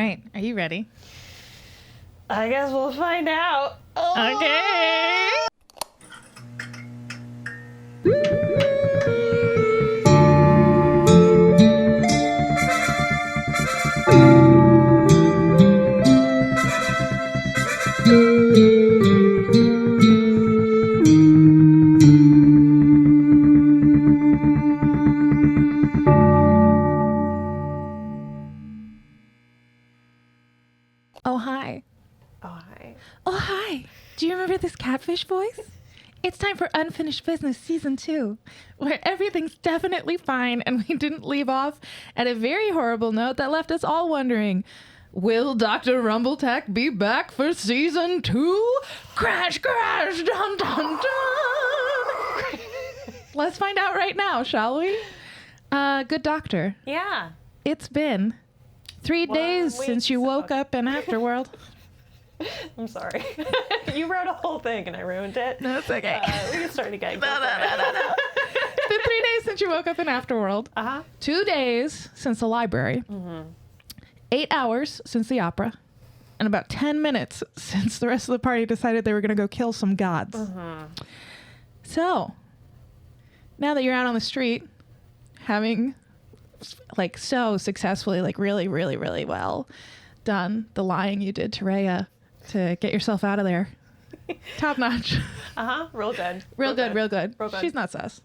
right. Are you ready? I guess we'll find out. Okay. Oh, hi. Oh, hi. Oh, hi. Do you remember this catfish voice? It's time for Unfinished Business Season 2, where everything's definitely fine and we didn't leave off at a very horrible note that left us all wondering, will Dr. Rumbletack be back for Season 2? Crash, crash, dun, dun, dun. Let's find out right now, shall we? Good doctor. Yeah. It's been 3 days since you woke up in AfterWorld. I'm sorry. You wrote a whole thing and I ruined it. No, it's okay. We can start again. No. It's been 3 days since you woke up in AfterWorld. 2 days since the library. 8 hours since the opera. And about 10 minutes since the rest of the party decided they were going to go kill some gods. So, now that you're out on the street, having like so successfully, like really, really, really well done the lying you did to Rhea to get yourself out of there. Top notch. Real good. Real good. She's not sus.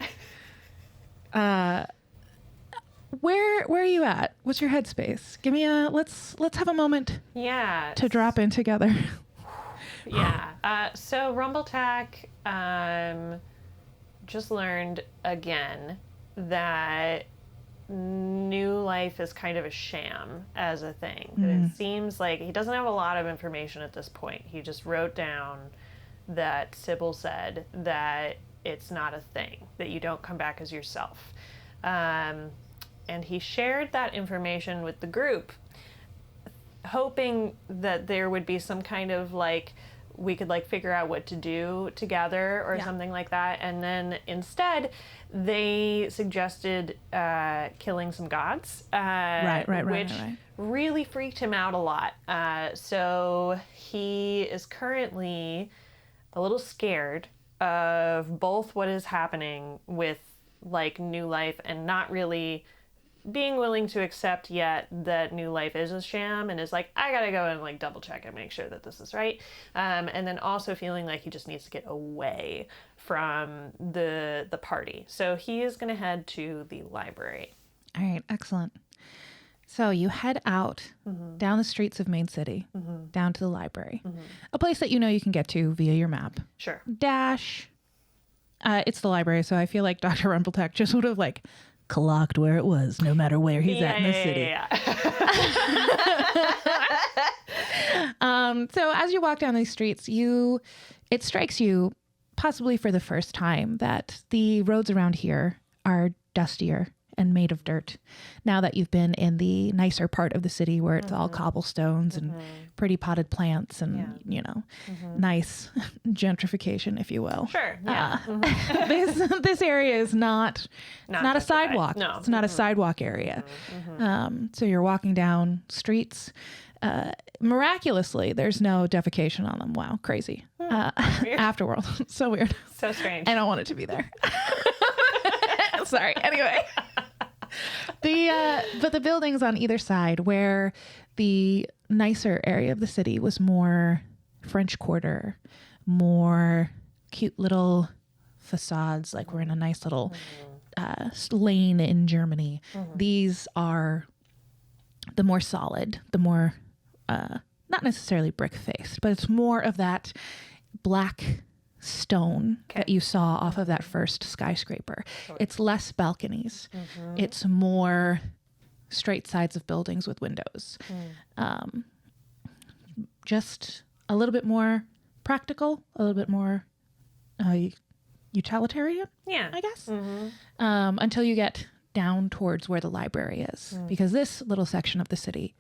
Where are you at? What's your headspace? Give me let's have a moment. Yeah. To drop in together. Yeah. So Rumbletack just learned again that new life is kind of a sham as a thing. It seems like he doesn't have a lot of information at this point. He just wrote down that Sybil said that it's not a thing, that you don't come back as yourself. And he shared that information with the group, hoping that there would be some kind of like, we could like figure out what to do together or something like that. And then instead they suggested killing some gods, which really freaked him out a lot. So he is currently a little scared of both what is happening with like new life and not really being willing to accept yet that new life is a sham, and is like, I gotta go and like double check and make sure that this is right. And then also feeling like he just needs to get away from the party. So he is gonna head to the library. All right, excellent. So you head out down the streets of Main City, down to the library, a place that you know you can get to via your map. Sure. Dash. It's the library, so I feel like Dr. Rumbletack just would have like clocked where it was, no matter where he's at in the city. So as you walk down these streets, it strikes you, possibly for the first time, that the roads around here are dustier and made of dirt. Now that you've been in the nicer part of the city where it's all cobblestones and pretty potted plants and, nice gentrification, so you will. Sure. Yeah. This area is not a sidewalk. No. It's not a sidewalk area. So you're walking down streets. Miraculously, there's no defecation on them. Wow, crazy. Afterworld. So weird. So strange. I don't want it to be there. Sorry. Anyway. But the buildings on either side, where the nicer area of the city was more French Quarter, more cute little facades, like we're in a nice little lane in Germany. These are the more solid, the more not necessarily brick-faced, but it's more of that black stone that you saw off of that first skyscraper. It's less balconies. It's more straight sides of buildings with windows. Just a little bit more practical, a little bit more utilitarian, I guess, until you get down towards where the library is, because this little section of the city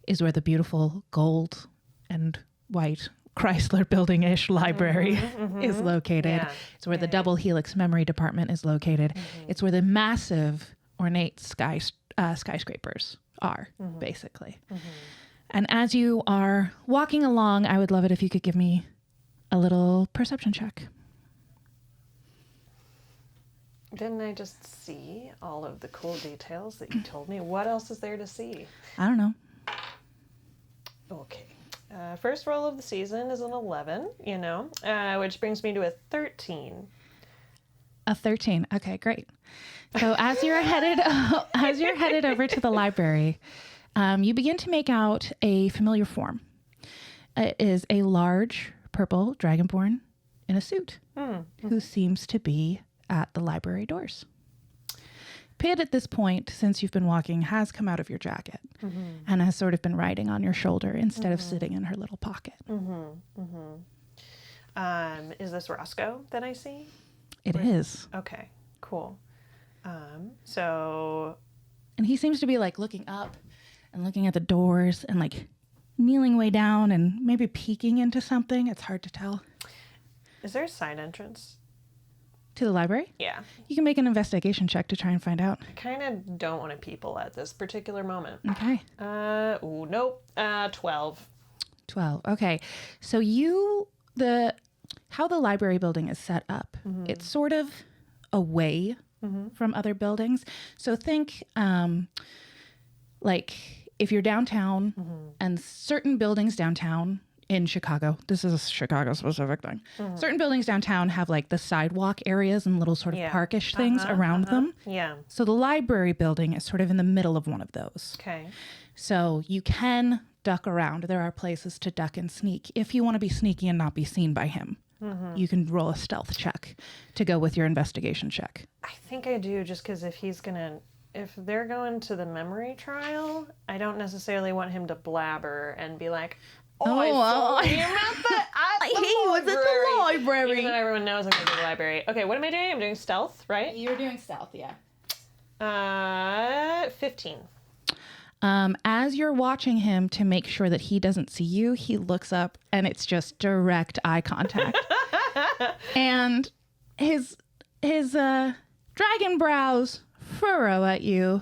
is where the beautiful gold and white Chrysler building-ish library is located. It's where the double helix memory department is located. It's where the massive ornate skyscrapers are, basically. And as you are walking along, I would love it if you could give me a little perception check. Didn't I just see all of the cool details that you told me? What else is there to see? I don't know. Okay. First roll of the season is an 11, which brings me to a 13. A 13. Okay, great. So as you're headed over to the library, you begin to make out a familiar form. It is a large purple dragonborn in a suit who seems to be at the library doors. Pid at this point, since you've been walking, has come out of your jacket and has sort of been riding on your shoulder instead of sitting in her little pocket. Is this Roscoe that I see? It is. Okay, cool. So... And he seems to be like looking up and looking at the doors and like kneeling way down and maybe peeking into something. It's hard to tell. Is there a side entrance? To the library? Yeah. You can make an investigation check to try and find out. I kind of don't want to people at this particular moment. Okay. Nope. 12. 12. Okay. So how the library building is set up, it's sort of away from other buildings. So think like if you're downtown and certain buildings downtown in Chicago, this is a Chicago specific thing. Certain buildings downtown have like the sidewalk areas and little sort of parkish things around them. Yeah. So the library building is sort of in the middle of one of those. Okay. So you can duck around. There are places to duck and sneak. If you want to be sneaky and not be seen by him, you can roll a stealth check to go with your investigation check. I think I do, just because if they're going to the memory trial, I don't necessarily want him to blabber and be like, I saw him at the library. Even though everyone knows I'm going to the library. Okay, what am I doing? I'm doing stealth, right? You're doing stealth, yeah. 15. As you're watching him to make sure that he doesn't see you, he looks up and it's just direct eye contact. And his dragon brows furrow at you,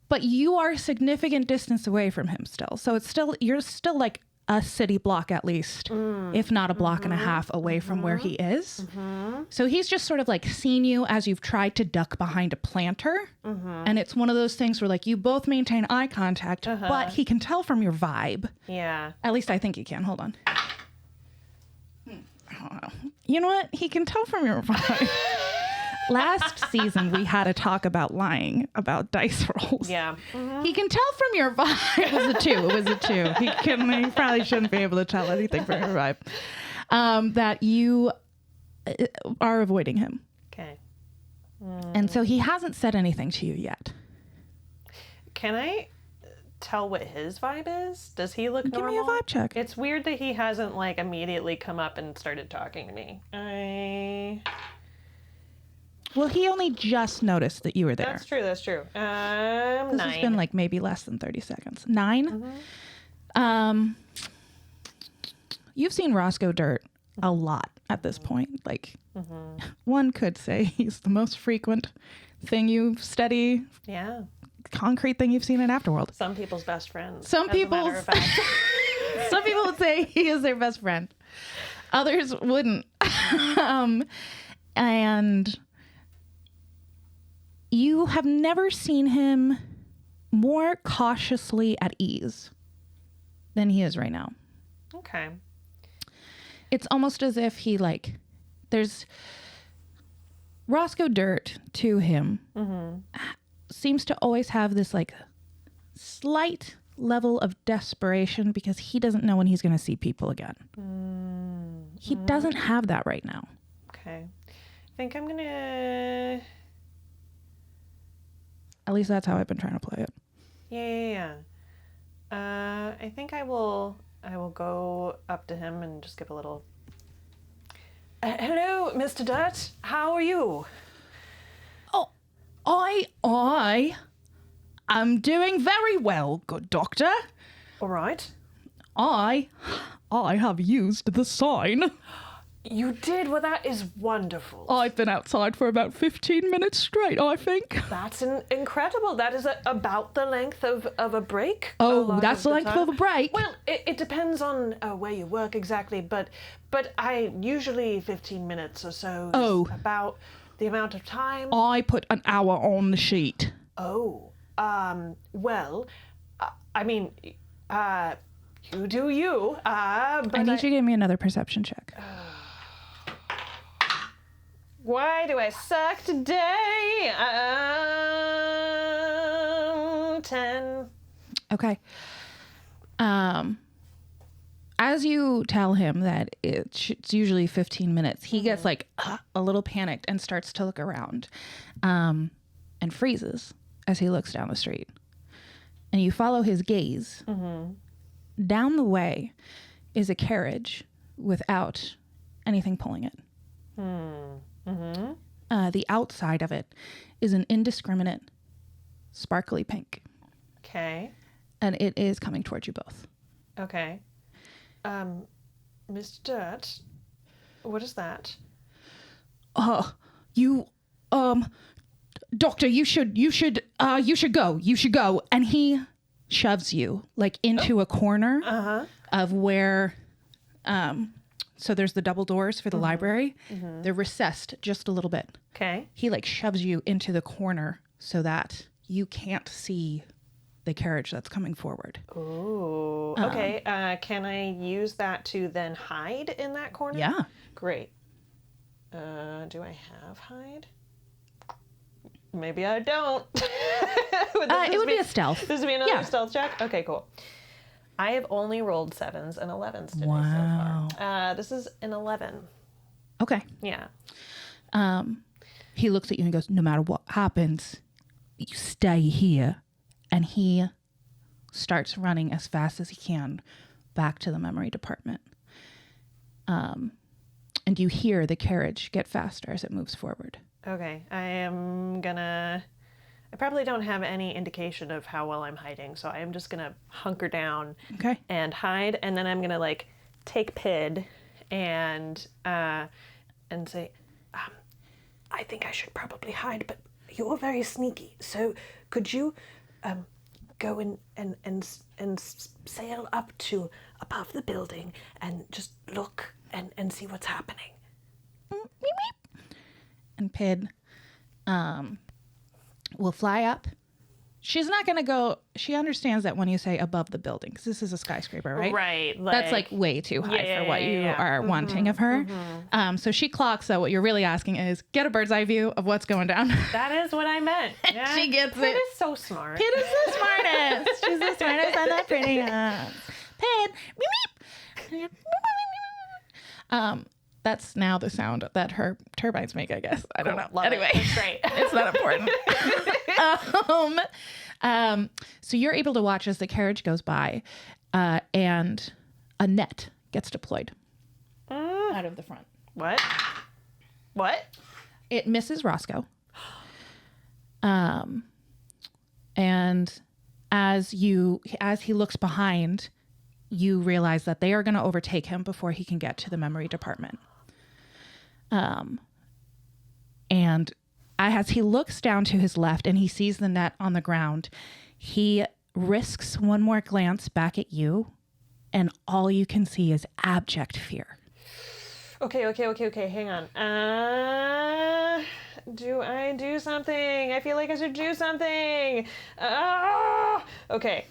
but you are a significant distance away from him still. So you're still like a city block at least, if not a block and a half away from where he is. So he's just sort of like seen you as you've tried to duck behind a planter. And it's one of those things where like you both maintain eye contact, but he can tell from your vibe. Yeah. At least I think he can. Hold on. You know what? He can tell from your vibe. Last season, we had a talk about lying about dice rolls. Yeah. He can tell from your vibe. It was a two. He probably shouldn't be able to tell anything from your vibe. That you are avoiding him. Okay. And so he hasn't said anything to you yet. Can I tell what his vibe is? Does he look normal? Give me a vibe check. It's weird that he hasn't like immediately come up and started talking to me. Well, he only just noticed that you were there. That's true. This 9. Has been like maybe less than 30 seconds. 9? You've seen Roscoe Dirt a lot at this point. Like, one could say he's the most frequent thing you study. Yeah. Concrete thing you've seen in Afterworld. Some people's best friends. Some people would say he is their best friend. Others wouldn't. And you have never seen him more cautiously at ease than he is right now. Okay. It's almost as if he there's Roscoe Dirt to him seems to always have this slight level of desperation because he doesn't know when he's going to see people again. He doesn't have that right now. Okay. I think I'm going to... At least that's how I've been trying to play it. Yeah. I think I will go up to him and just give a little... hello, Mr. Dirt. How are you? Oh, I am doing very well, good doctor. All right. I have used the sign. You did? Well, that is wonderful. I've been outside for about 15 minutes straight, I think. That's incredible. That is about the length of a break. Oh, that's the length of a break? Well, it depends on where you work exactly, but I usually 15 minutes or so is about the amount of time. I put an hour on the sheet. Oh, well, I mean, you do you. But I need you to give me another perception check. Why do I suck today? 10. Okay. As you tell him that it's usually 15 minutes, he gets like a little panicked and starts to look around, and freezes as he looks down the street. And you follow his gaze. Down the way is a carriage without anything pulling it. The outside of it is an indiscriminate, sparkly pink. Okay. And it is coming towards you both. Okay. Mr. Dirt, what is that? Doctor, you should go. You should go. And he shoves you like into a corner of where, so there's the double doors for the library. They're recessed just a little bit. Okay. He like shoves you into the corner so that you can't see the carriage that's coming forward. Ooh. Okay. Can I use that to then hide in that corner? Yeah. Great. Do I have hide? Maybe I don't. It would be a stealth. This would be another stealth check? Okay, cool. I have only rolled 7s and 11s today so far. This is an 11. Okay. Yeah. He looks at you and goes, no matter what happens, you stay here. And he starts running as fast as he can back to the memory department. And you hear the carriage get faster as it moves forward. Okay. I probably don't have any indication of how well I'm hiding, so I am just gonna hunker down and hide, and then I'm gonna like take Pid and say, I think I should probably hide, but you're very sneaky, so could you go and sail up to above the building and just look and see what's happening? And Pid will fly up. She's not going to go. She understands that when you say above the building, because this is a skyscraper, right? Right. That's like way too high for what you are wanting of her. So she clocks that what you're really asking is get a bird's eye view of what's going down. That is what I meant. Yeah. She gets it. Pid is so smart. Pid is the smartest. She's the smartest on that pretty Pid. Beep, beep. That's now the sound that her turbines make, I guess. I don't know. Love anyway, it. That's great. It's not important. So you're able to watch as the carriage goes by, and a net gets deployed out of the front. What? It misses Roscoe. And as he looks behind, you realize that they are going to overtake him before he can get to the memory department. And as he looks down to his left and he sees the net on the ground, he risks one more glance back at you, and all you can see is abject fear. Okay. Hang on. Do I do something? I feel like I should do something. Okay.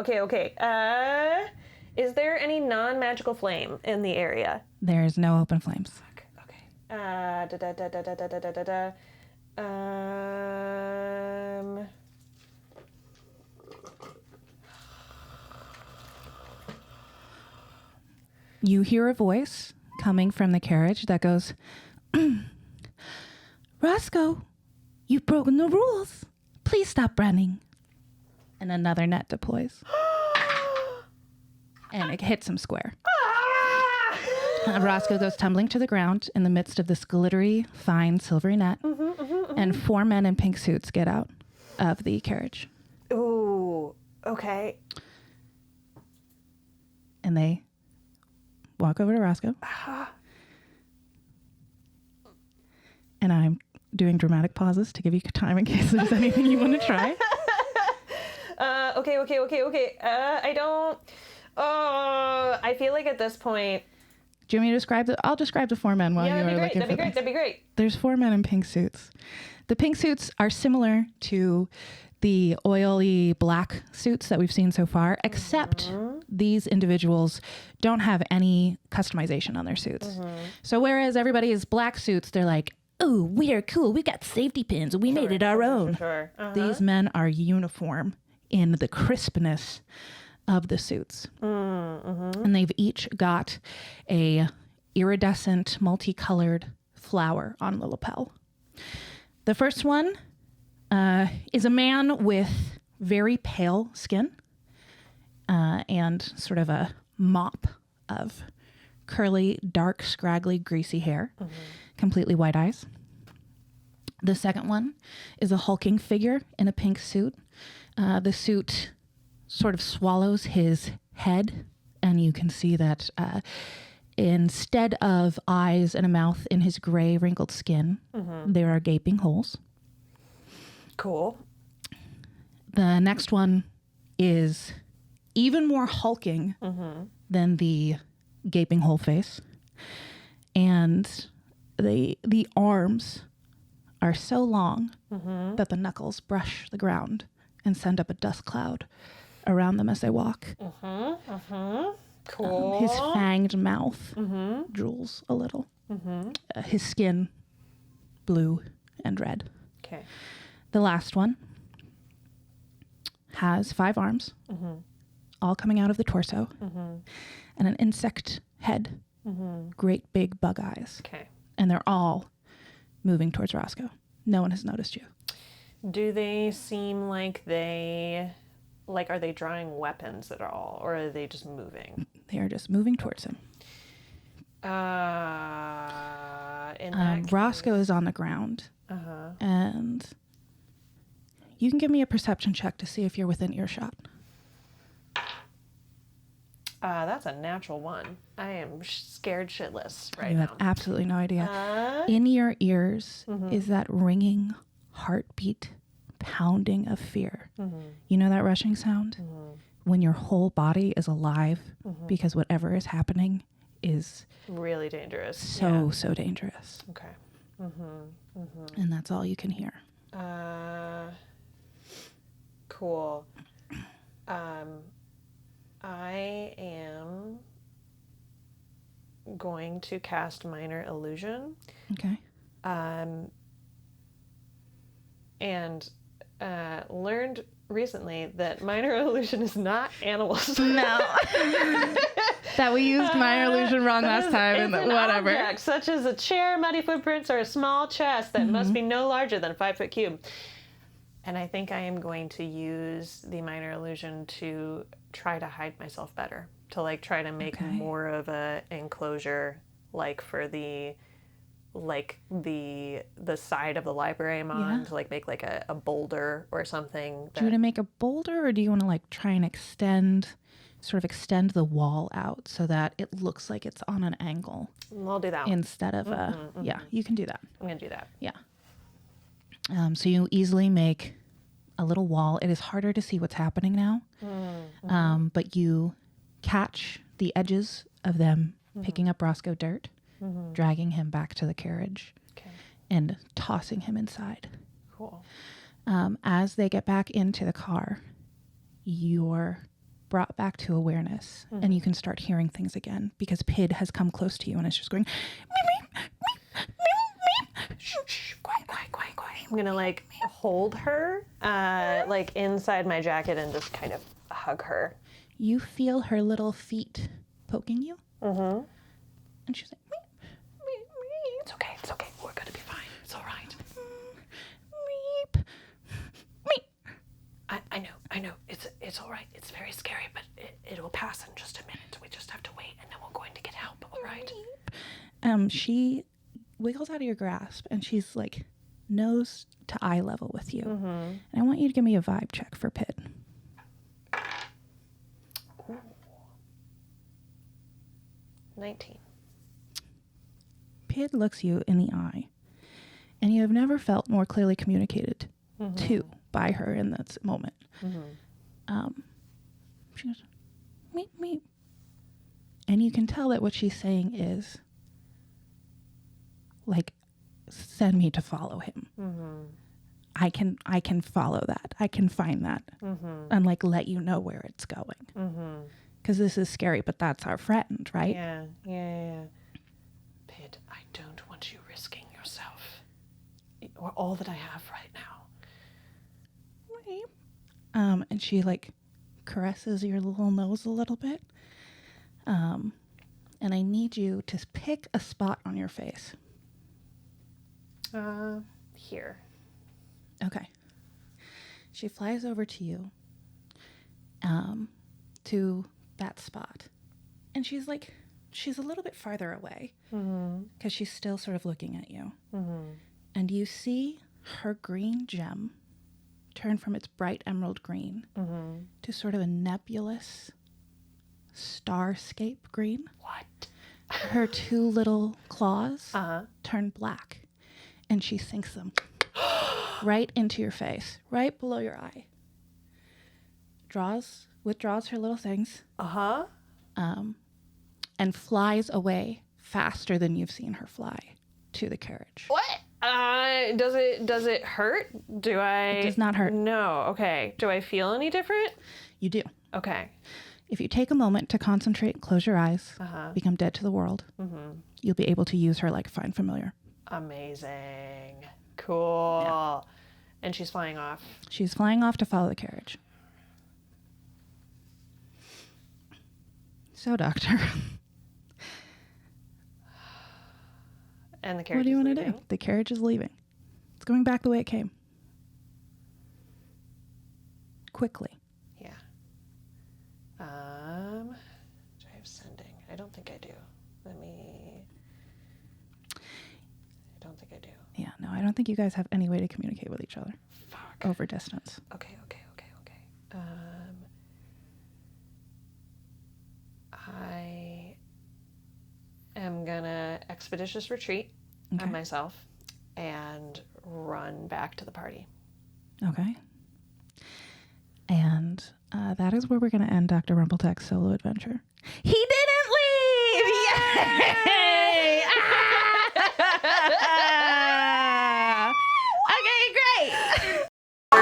Okay. Is there any non-magical flame in the area? There's no open flames. Okay. You hear a voice coming from the carriage that goes, Roscoe, you've broken the rules. Please stop running. And another net deploys. And it hits him square. Roscoe goes tumbling to the ground in the midst of this glittery, fine, silvery net. And 4 men in pink suits get out of the carriage. Ooh, okay. and they walk over to Roscoe. And I'm doing dramatic pauses to give you time in case there's anything you want to try. Okay. I don't... Oh, I feel like at this point... Do you want me to describe I'll describe the 4 men while you're looking for That'd be great. There's 4 men in pink suits. The pink suits are similar to the oily black suits that we've seen so far, except these individuals don't have any customization on their suits. So whereas everybody is black suits, they're like, oh, we are cool. We got safety pins. We made it our own. Sure. These men are uniform in the crispness of the suits. And they've each got a iridescent, multicolored flower on the lapel. The first one is a man with very pale skin and sort of a mop of curly, dark, scraggly, greasy hair, completely white eyes. The second one is a hulking figure in a pink suit. The suit sort of swallows his head, and you can see that instead of eyes and a mouth in his gray, wrinkled skin, there are gaping holes. Cool. The next one is even more hulking than the gaping hole face. And the arms are so long that the knuckles brush the ground and send up a dust cloud around them as they walk. Cool. His fanged mouth drools a little. His skin blue and red. Okay. The last one has 5 arms, all coming out of the torso, and an insect head, great big bug eyes. Okay. And they're all moving towards Roscoe. No one has noticed you. Do they seem like are they drawing weapons at all, or are they just moving? They are just moving towards him. Roscoe is on the ground. And you can give me a perception check to see if you're within earshot. That's a natural 1. I am scared shitless right You now. have absolutely no idea. In your ears is that ringing heartbeat, pounding of fear. You know that rushing sound? When your whole body is alive because whatever is happening is really dangerous. So dangerous. Okay. And that's all you can hear. Cool. I am going to cast Minor Illusion. Okay. And learned recently that Minor Illusion is not animals. No. That we used Minor Illusion wrong last time, and whatever. Object, such as a chair, muddy footprints, or a small chest that must be no larger than a 5-foot cube. And I think I am going to use the Minor Illusion to try to hide myself better, to try to make more of a enclosure, for the side of the library I'm on, to make a boulder or something. Do you want to make a boulder, or do you want to try and extend the wall out so that it looks like it's on an angle? I'll do that instead of yeah, you can do that. I'm gonna do that. Yeah. So you easily make a little wall. It is harder to see what's happening now, but you catch the edges of them picking up Roscoe dirt, dragging him back to the carriage, and tossing him inside. Cool. As they get back into the car, you're brought back to awareness, and you can start hearing things again because Pid has come close to you and it's just going, meep, meep, meep, meep, meep. Shh, quiet. I'm gonna hold her inside my jacket and just kind of hug her. You feel her little feet poking you, and she's like, meep, meep, meep. It's okay. We're gonna be fine. It's all right. Meep, meep. I know. It's all right. It's very scary, but it will pass in just a minute. We just have to wait, and then we're going to get help. All right. She wiggles out of your grasp, and she's nose to eye level with you. And I want you to give me a vibe check for Pid. 19. Pid looks you in the eye, and you have never felt more clearly communicated to by her in this moment. She goes, meep, meep. And you can tell that what she's saying is, like, send me to follow him. I can follow that. I can find that. And, like, let you know where it's going. Because this is scary, but that's our friend, right? Yeah. Pid, I don't want you risking yourself. Or all that I have right now. And she, like, caresses your little nose a little bit. And I need you to pick a spot on your face. Here. Okay. She flies over to you, to that spot. And she's a little bit farther away because she's still sort of looking at you. And you see her green gem turn from its bright emerald green to sort of a nebulous starscape green. What? Her two little claws turn black, and she sinks them right into your face, right below your eye. Withdraws her little things. And flies away faster than you've seen her fly to the carriage. What? Does it hurt? It does not hurt. No. Okay. Do I feel any different? You do. Okay. If you take a moment to concentrate and close your eyes, become dead to the world, you'll be able to use her like find familiar. Amazing. Cool. Yeah. And she's flying off. She's flying off to follow the carriage. So, Doctor. And the carriage What do you want to leaving? do? The carriage is leaving. It's going back the way it came. Quickly. Yeah. Do I have sending? I don't think I do. I don't think I do. Yeah, no, I don't think you guys have any way to communicate with each other. Fuck. Over distance. Okay. I am gonna expeditious retreat on myself and run back to the party. Okay. And that is where we're going to end Dr. Rumbletack's solo adventure. He didn't leave! Yay! Okay, great! I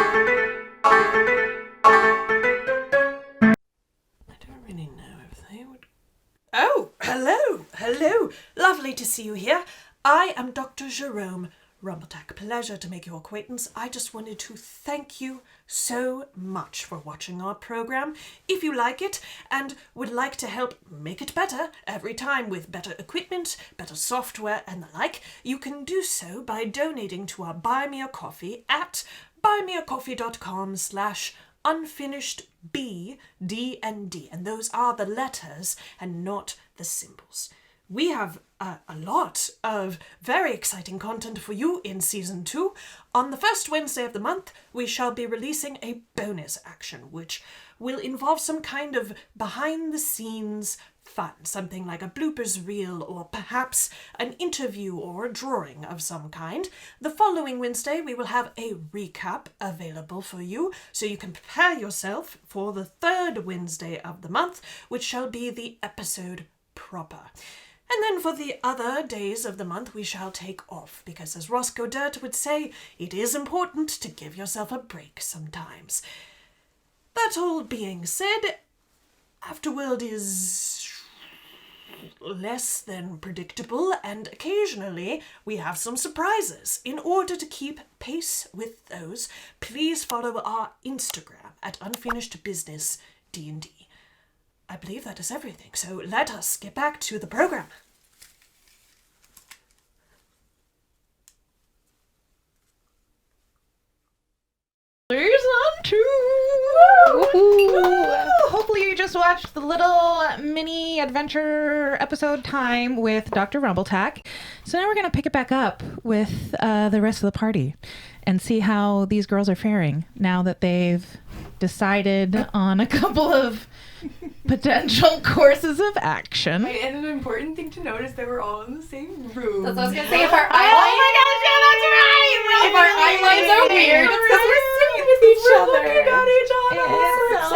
don't really know if they would... Oh, hello. Lovely to see you here. I am Dr. Jerome Rumbletack. Pleasure to make your acquaintance. I just wanted to thank you so much for watching our program. If you like it and would like to help make it better every time with better equipment, better software and the like, you can do so by donating to our Buy Me a Coffee at buymeacoffee.com/unfinishedbdnd, and those are the letters and not the symbols. We have a lot of very exciting content for you in Season 2. On the first Wednesday of the month, we shall be releasing a bonus action, which will involve some kind of behind-the-scenes fun, something like a bloopers reel or perhaps an interview or a drawing of some kind. The following Wednesday, we will have a recap available for you, so you can prepare yourself for the third Wednesday of the month, which shall be the episode proper. And then for the other days of the month, we shall take off, because as Roscoe Dirt would say, it is important to give yourself a break sometimes. That all being said, AfterWorld is less than predictable, and occasionally we have some surprises. In order to keep pace with those, please follow our Instagram at unfinishedbusinessdnd. I believe that is everything, so let us get back to the program. Season 2! Hopefully you just watched the little mini adventure episode time with Dr. Rumbletack. So now we're going to pick it back up with the rest of the party and see how these girls are faring now that they've decided on a couple of potential courses of action. Right, and an important thing to note is they were all in the same room. That's what I was gonna say. If our eyelines, if our eyelines are weird, it's because we're sitting with each other. Looking at each other.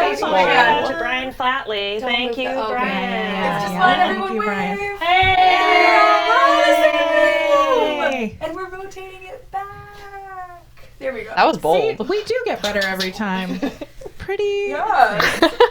It's so Oh my God, to Brian Flatley. Thank you, look that- Brian. Yeah, Just yeah. let Thank everyone you, wave. Brian. Hey! And we're rotating it back. There we go. That was See, bold. we do get better every time. Pretty. Yeah.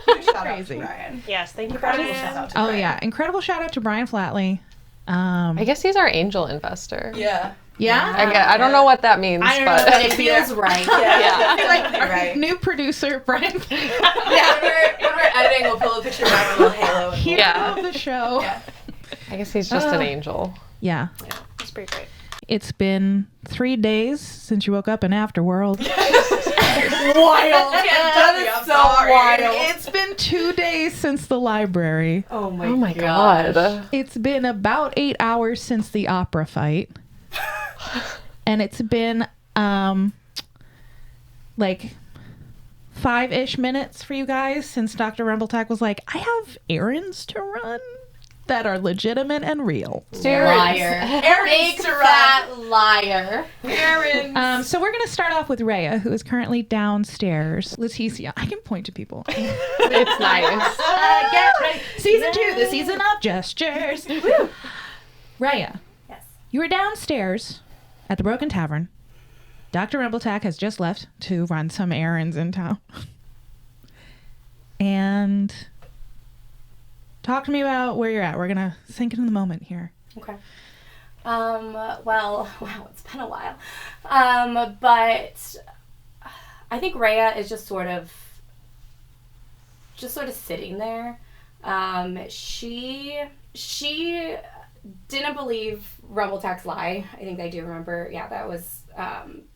Huge shout out Crazy. to Brian. Yes, thank you, Incredible Brian. shout out to Oh Brian. yeah, incredible shout out to Brian Flatley. I guess he's our angel investor. Yeah. Yeah. I don't know what that means, I don't know, but but It feels right. Yeah. I feel like our Right. new producer Brian, Yeah. When we're editing, we'll pull a picture of our little halo. And hero Yeah. of the show. Yeah. I guess he's just an angel. Yeah. That's pretty great. It's been 3 days since you woke up in AfterWorld. Wild. That is so wild. It's been 2 days since the library. Oh Oh my god. It's been about 8 hours since the opera fight. And it's been like 5-ish minutes for you guys since Dr. Rumbletack was like, I have errands to run that are legitimate and real. Liar. Erin's Big to run. fat liar. Erin. So we're going to start off with Rhea, who is currently downstairs. Leticia, I can point to people. It's nice. Get ready. Season 2, the season of gestures. Rhea, Yes. you were downstairs at the Broken Tavern. Dr. Rumbletack has just left to run some errands in town. And talk to me about where you're at. We're going to sink into the moment here. Okay. Well, wow, it's been a while. But I think Rhea is just sort of sitting there. She didn't believe Rumbletack's lie. I think I do remember. Yeah, that was,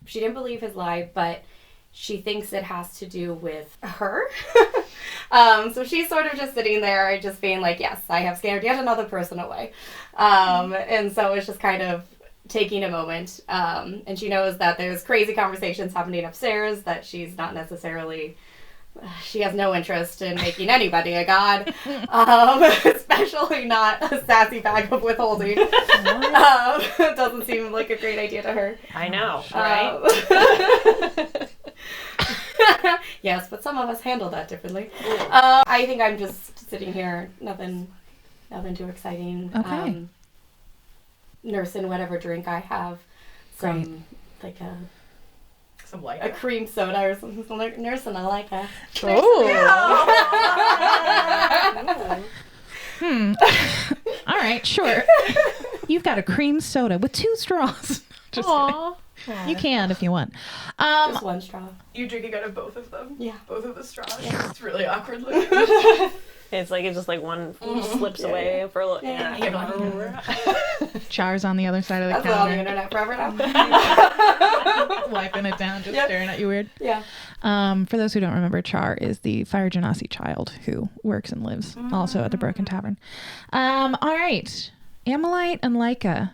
she didn't believe his lie, but she thinks it has to do with her. So she's sort of just sitting there, just being like, yes, I have scared yet another person away. And so it's just kind of taking a moment. And she knows that there's crazy conversations happening upstairs that she's not necessarily, she has no interest in making anybody a god, especially not a sassy bag of withholding. It doesn't seem like a great idea to her. I know, right? Yes, but some of us handle that differently. I think I'm just sitting here, nothing too exciting. Okay. Nursing whatever drink I have. Great. Like Some a like cream soda or something. Nursing, I like that. All right, sure. You've got a cream soda with 2 straws. Just Aww. you can if you want. Just one straw. you drinking out of both of them. Yeah. Both of the straws. It's really awkward looking. It's just like one slips away for a little. Yeah. Char's on the other side of the That's been on the counter, internet forever now. wiping it down, just Yep. staring at you weird. Yeah. For those who don't remember, Char is the Fire Genasi child who works and lives also at the Broken Tavern. All right, Amalite and Leica,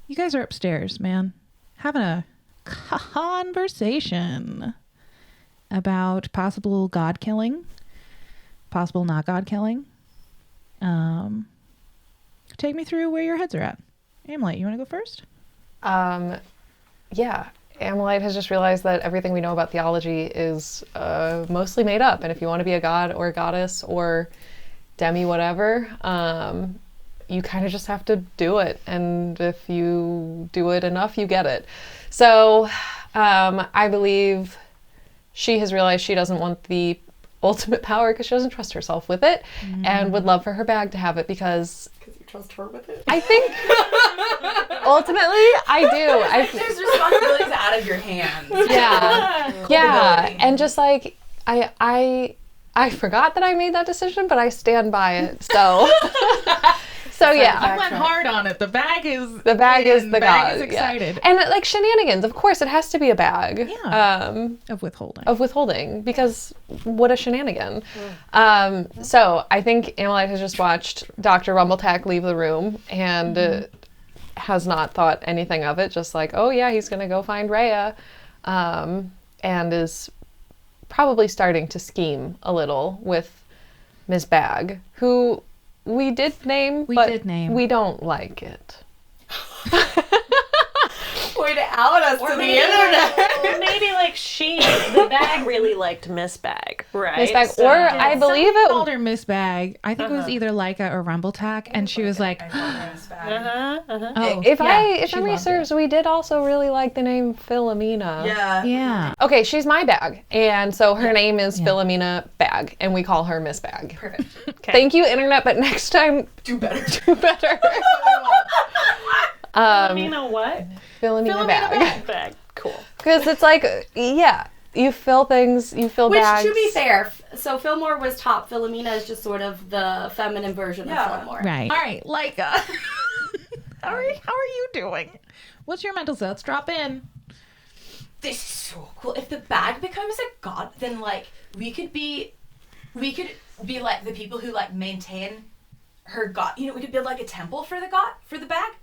you guys are upstairs, man, having a conversation about possible god killing, possible not god killing. Take me through where your heads are at. Amalite, you want to go first? Yeah. Amalite has just realized that everything we know about theology is mostly made up. And if you want to be a god or a goddess or demi whatever, you kind of just have to do it. And if you do it enough, you get it. So I believe she has realized she doesn't want the ultimate power because she doesn't trust herself with it and would love for her bag to have it because Because you trust her with it. I think ultimately I do. There's responsibilities out of your hands. Yeah. Yeah. And just like I forgot that I made that decision, but I stand by it. So so yeah. I went hard on it. The bag is The bag is the bag god. is excited. Yeah. And like shenanigans, of course it has to be a bag. Yeah. Of withholding. Of withholding, because what a shenanigan. So I think Amalite has just watched Dr. Rumbletack leave the room and has not thought anything of it, just like, oh yeah, he's gonna go find Rhea, and is probably starting to scheme a little with Miss Bag, who we did name, but we don't like it. Way to out us to the internet. Or maybe like the bag really liked Miss Bag, right? Miss Bag, or I believe Someone it called her Miss Bag. I think it was either Leica or Rumbletack, and she was like, "Oh, if she memory loved serves, we did also really like the name Philomena. yeah." Okay, she's my bag, and so her name is Philomena Bag, and we call her Miss Bag. Perfect. Okay. Thank you, internet, but next time Do better. do better. Philomena what? Philomena Bag. Bag. Cool. Because it's like, yeah, you fill things, you fill Which, bags. to be fair, so Fillmore was top. Philomena is just sort of the feminine version of Fillmore. Right. All right, Leica. how are you doing? What's your mental stats? Drop in. This is so cool. If the bag becomes a god, then like we could be like the people who like maintain her god. You know, we could build like a temple for the god, for the bag.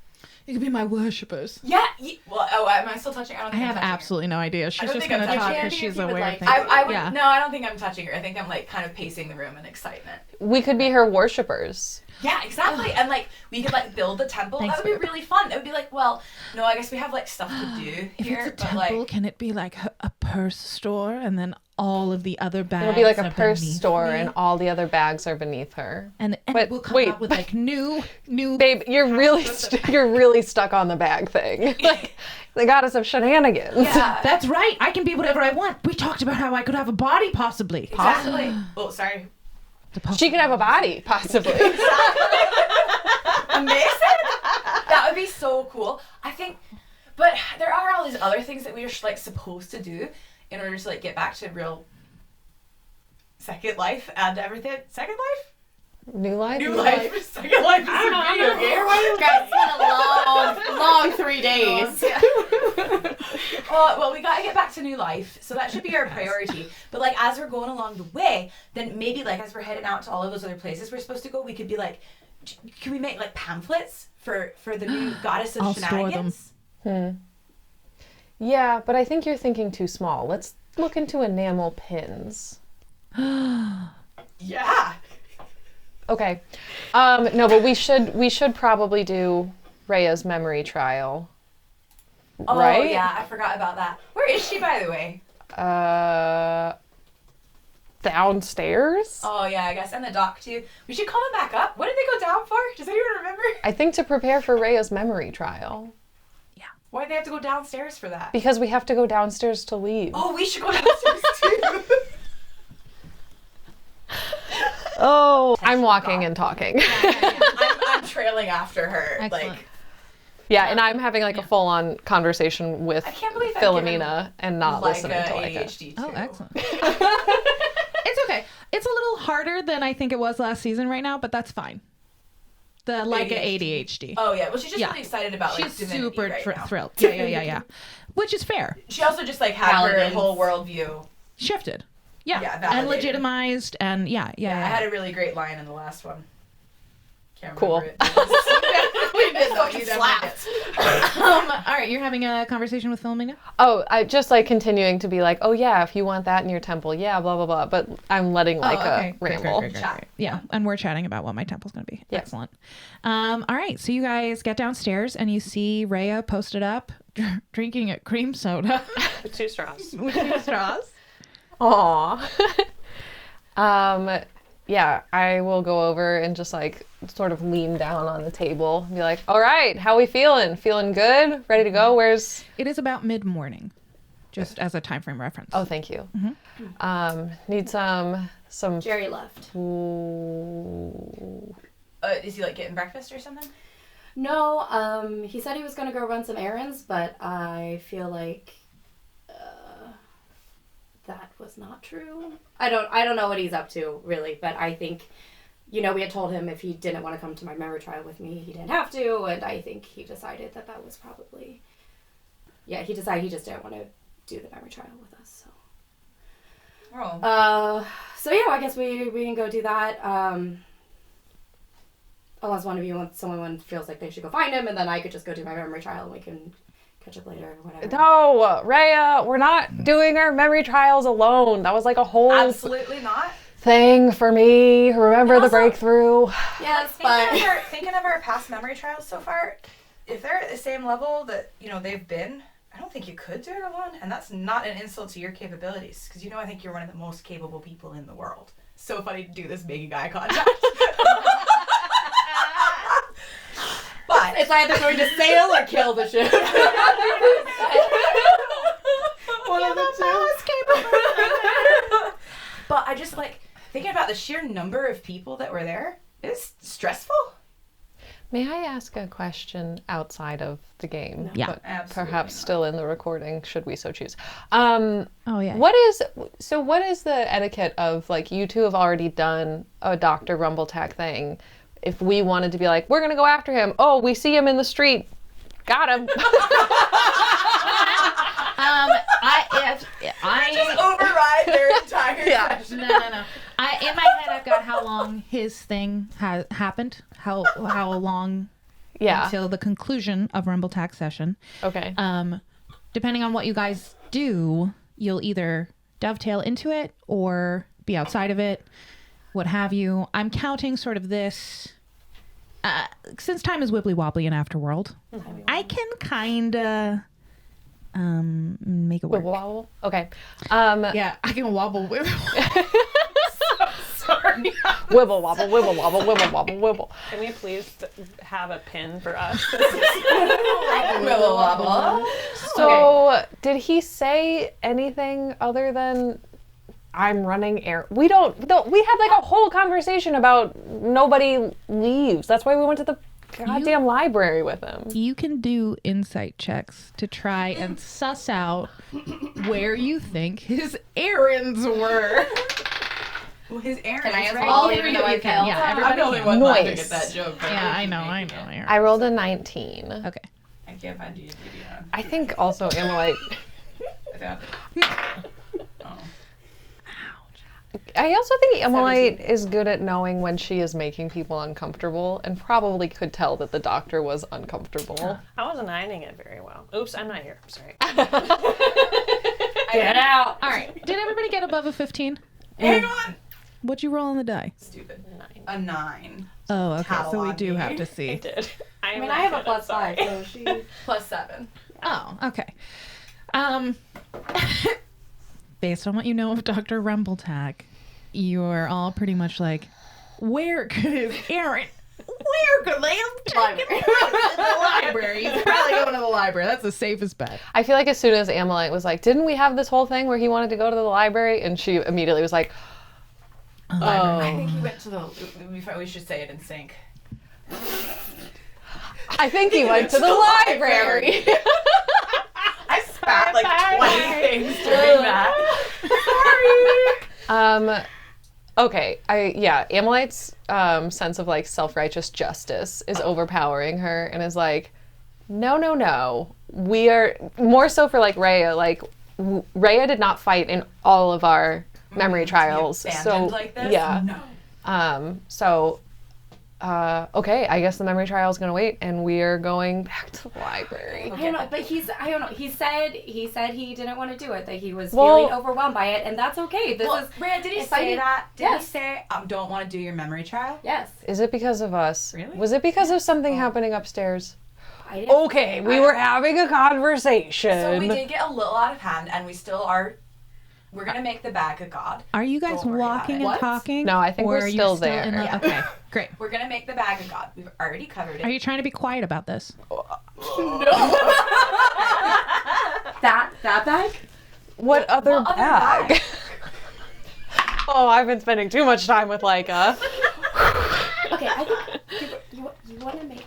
You could be my worshippers. Yeah. Well, am I still touching? I don't I think have I'm touching absolutely no idea. She's don't just think I'm gonna talk touching her. because she's You would, aware of like- things. her. I would, Yeah. No, I don't think I'm touching her. I think I'm like kind of pacing the room in excitement. We could be her worshippers. Yeah, exactly. And like we could like build the temple. Thanks, That would be babe. really fun. It would be like, well, no, I guess we have like stuff to do If here, it's a but temple, like can it be like a purse store and then all of the other bags? It'll be like a are purse beneath store, me? and all the other bags are beneath her. and But we'll come wait, up with like new. Babe, you're really stuck on the bag thing. Like the goddess of shenanigans. yeah, That's right. I can be whatever I want. We talked about how I could have a body, possibly. exactly. Oh, sorry. She could have a body, possibly. Amazing. That would be so cool. I think, but there are all these other things that we are like supposed to do in order to like get back to real second life and everything. Second life? New life? New life. Second life is a video game. Guys, it's been a long 3 days. Well, we gotta get back to new life, so that should be our priority. But like, as we're going along the way, then maybe like as we're heading out to all of those other places we're supposed to go, we could be like, can we make like pamphlets for the new goddess of I'll store them. shenanigans? Yeah, but I think you're thinking too small. Let's look into enamel pins. Yeah. Okay. No, but we should probably do Rhea's memory trial. Oh Right? yeah, I forgot about that. Where is she, by the way? Downstairs? Oh yeah, I guess, and the doc too. We should call them back up. What did they go down for? Does anyone remember? I think to prepare for Rhea's memory trial. Why did they have to go downstairs for that? Because we have to go downstairs to leave. Oh, we should go downstairs too. Oh, I'm walking and talking. I'm trailing after her. Excellent. Like, Yeah, and I'm having like a full-on conversation with I can't believe I've Philomena and not like listening to Leica. ADHD too. Oh, excellent. It's okay. It's a little harder than I think it was last season right now, but that's fine. The Leica ADHD. Oh yeah, well she's just Yeah. really excited about like She's divinity super right now. thrilled. Yeah. Which is fair. She also just like had Paladins. her whole worldview. Shifted. Yeah. Yeah, and validated. legitimized and yeah. I had a really great line in the last one. Can't Cool. remember it. We did though. You slapped. All right, you're having a conversation with Philomena? Oh, I just like continuing to be like, oh yeah, if you want that in your temple, yeah, blah blah blah. But I'm letting Leica ramble. Great. Yeah, and we're chatting about what my temple's going to be. Yeah. Excellent. All right, so you guys get downstairs and you see Rhea posted up drinking a cream soda With 2 straws. with 2 straws. Aw. Yeah, I will go over and just like sort of lean down on the table and be like, all right, how we feeling? Feeling good? Ready to go? Where's... It is about mid-morning, just as a time frame reference. Oh, thank you. Need some... Jerry left. Ooh. Is he like getting breakfast or something? No, he said he was gonna go run some errands, but I feel like that was not true. I don't know what he's up to really, but I think, we had told him if he didn't want to come to my memory trial with me, he didn't have to, and I think he decided that was probably, he decided he just didn't want to do the memory trial with us. So. Oh. I guess we can go do that. Unless someone feels like they should go find him, and then I could just go do my memory trial and we can catch up later, whatever. No, Rhea, we're not doing our memory trials alone. That was like a whole Absolutely not. thing for me. Remember the also- breakthrough? Yes, but Thinking of our past memory trials so far, if they're at the same level that, you know, they've been, I don't think you could do it alone. And that's not an insult to your capabilities. Because, you know, I think you're one of the most capable people in the world. So funny to do this making eye contact. But it's either going to sail or kill the ship. one of the two. But I just like thinking about the sheer number of people that were there. It's stressful. May I ask a question outside of the game? Yeah. But Absolutely perhaps not. still in the recording, should we so choose. Oh yeah. What is the etiquette of, like, you two have already done a Dr. Rumbletack thing. If we wanted to be like, we're going to go after him. Oh, we see him in the street. Got him. I Just override their entire session. no. In my head, I've got how long his thing has happened. How long Yeah. until the conclusion of Rumbletack session. Okay. Depending on what you guys do, you'll either dovetail into it or be outside of it, what have you. I'm counting sort of this. Since time is wibbly wobbly in Afterworld, I can kind of make it work. Wibble wobble. Okay. Yeah, I can wobble. Sorry. Wibble wobble, wibble wobble, wibble wobble, wibble. Can we please have a pin for us? Wibble wobble. So, did he say anything other than I'm running errand? We had like a whole conversation about nobody leaves. That's why we went to the goddamn library with him. You can do insight checks to try and suss out where you think his errands were. Well, his errand Can I is answer right all here. three of you can? Yeah, I'm everybody the only can. one laughing Noise. at that joke. but Yeah, I you know. make it. Aaron. I rolled a 19. Okay. I can't find you. I think also Amalite. I also think Amalite is good at knowing when she is making people uncomfortable and probably could tell that the doctor was uncomfortable. I wasn't hiding it very well. Oops, I'm not here. Sorry. Get out. All right. Did everybody get above a 15? Hang on. What'd you roll on the die? Stupid. 9. A 9. Oh, okay. So we do Cataloging. have to see. Did. I mean, I have a +5, so she. +7. Oh, okay. Based on what you know of Dr. Rumbletack, you're all pretty much like, where could Erin? Where could they have taken him? The library. He's probably going to the library. That's the safest bet. I feel like as soon as Amalite was like, didn't we have this whole thing where he wanted to go to the library? And she immediately was like, I think he went to the. We should say it in sync. I think he went to the library. I spat like 20 things during that. Okay, Amalite's sense of like self-righteous justice is overpowering her and is like, no. We are more so for like Rhea. Like Rhea did not fight in all of our memory trials, so like this? yeah. No. Okay, I guess the memory trial is gonna wait, and we are going back to the library. I don't know, but I don't know. He said he didn't want to do it. That he was Well- feeling overwhelmed by it, and that's okay. This is Rhea, did he if I say did- that? Did Yes. he say, don't want to do your memory trial? yes. Is it because of us? Really? Was it because of something happening upstairs? I didn't. Okay, we were having a conversation. So we did get a little out of hand, and we still are. We're going to make the bag of God. Are you guys Don't worry about walking it. and What? talking? No, I think or we're are you still there. in the- Yeah. Okay, great. We're going to make the bag of God. We've already covered it. Are you trying to be quiet about this? that bag. What other What other bag? bag? Oh, I've been spending too much time with Leica. Okay, I think you want to make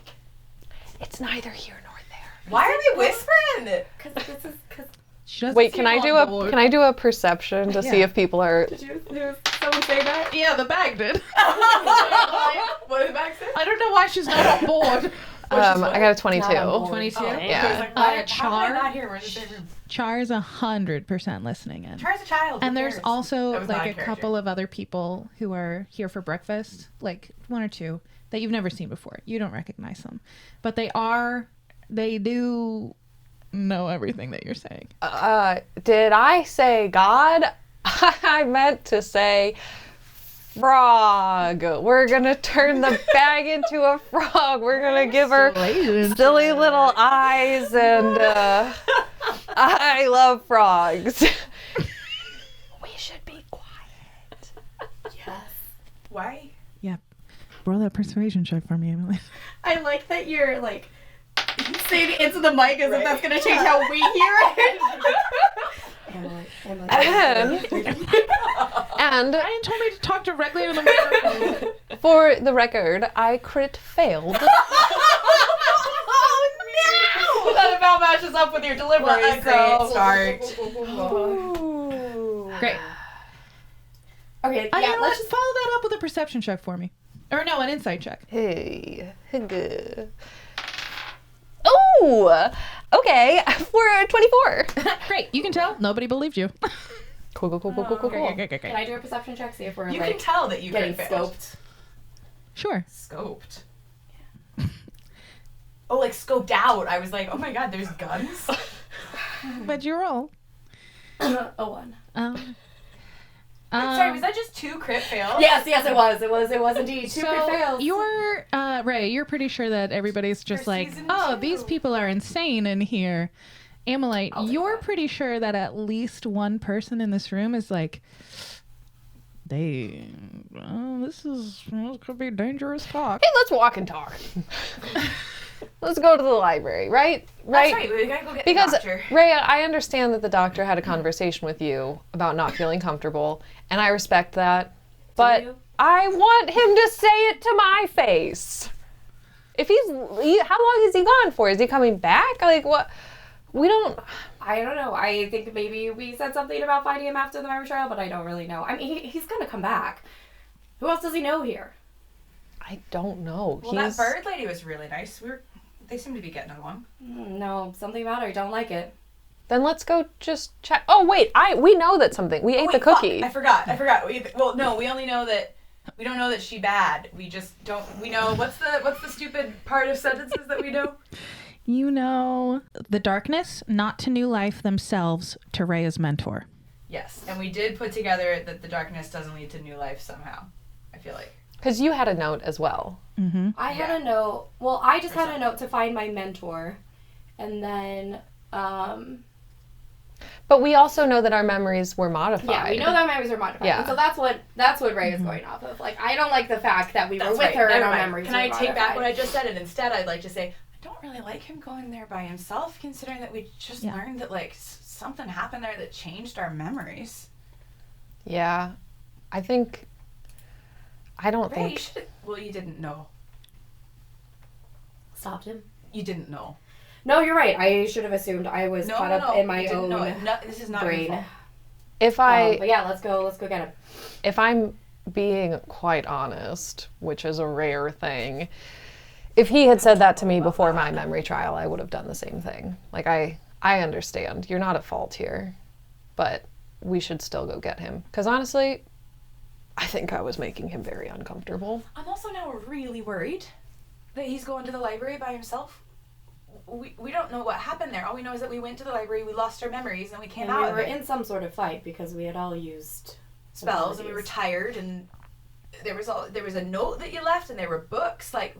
It's neither here nor there. Why are we whispering? because She doesn't Wait, seem can I on board. do a perception to see Yeah. if people are? did someone say that? Yeah, the bag did. What did the bag say? I don't know why she's not on board. I got a 22. Not on board. 22. Oh, Yeah. I was like, why, how Char? am I not here? We're in the same room. Char's 100% listening in. Char's a child. And who there's cares? also That was like my a character. couple of other people who are here for breakfast, like one or two that you've never seen before. You don't recognize them, but they do know everything that you're saying. Did I say God? I meant to say frog. We're gonna turn the bag into a frog. We're gonna give her silly little eyes, and I love frogs. We should be quiet. Yes. Why? Yep. Roll that persuasion check for me, Emily. I like that you're like saying into the mic as if that's gonna change how we hear it. And Ryan told me to talk directly into the microphone. for the record, I crit failed. Oh no! That about matches up with your delivery. Well, a great start. Great. Okay, Yeah, yeah, let's let's just follow that up with a perception check for me. Or no, an insight check. Hey. Oh, okay. For 24. Great. You can tell nobody believed you. Cool. Can I do a perception check? See if we're You like can tell that you getting crit failed. scoped. Sure. Scoped. Oh, like scoped out. I was like, oh my god, there's guns. What'd you roll? A 1. Sorry, was that just 2 crit fails? Yes, it was. It was indeed 2 crit So fails. you're Ray. You're pretty sure that everybody's just For like, season oh, 2. these people are insane in here. Amalite, I'll take you're that. pretty sure that at least one person in this room is like, this could be dangerous talk. Hey, let's walk and talk. Let's go to the library, right? That's right, we gotta go get Because, the doctor. Ray, I understand that the doctor had a conversation with you about not feeling comfortable, and I respect that. But you? I want him to say it to my face. If how long is he gone for? Is he coming back? Like, what? We don't... I don't know. I think maybe we said something about finding him after the memory trial, but I don't really know. I mean, he's gonna come back. Who else does he know here? I don't know. Well, that bird lady was really nice. They seem to be getting along. No, something about her. I don't like it. Then let's go just check. Oh, wait. We know that something. We ate the cookie. I forgot. No, we only know that... We don't know that she bad. We just don't... We know... What's the stupid part of sentences that we know? You know the darkness, not to new life themselves, to Rhea's mentor. Yes, and we did put together that the darkness doesn't lead to new life somehow. I feel like. Because you had a note as well. Mm-hmm. I had a note. Well, I just had a note to find my mentor, and then But we also know that our memories were modified. yeah, we know that memories are modified. Yeah. And so that's what Ray is going off of. Like, I don't like the fact that we were That's with right. her and Never our mind. memories. Can were I take back modified. what I just said, and instead I'd like to say I don't really like him going there by himself, considering that we just learned that like something happened there that changed our memories. Yeah. I don't Ray, think... Well, you didn't know. Stopped him? You didn't know. No, you're right. I should have assumed I was caught up in my You didn't own know it. No, this is not your brain. fault. But yeah, let's go get him. If I'm being quite honest, which is a rare thing, if he had said that to me before my memory trial, I would have done the same thing. Like, I understand. You're not at fault here. But we should still go get him. Because honestly, I think I was making him very uncomfortable. I'm also now really worried that he's going to the library by himself. We don't know what happened there. All we know is that we went to the library, we lost our memories, and we came And out we of were it. in some sort of fight because we had all used Spells, and we were abilities. tired, and there was a note that you left, and there were books. Like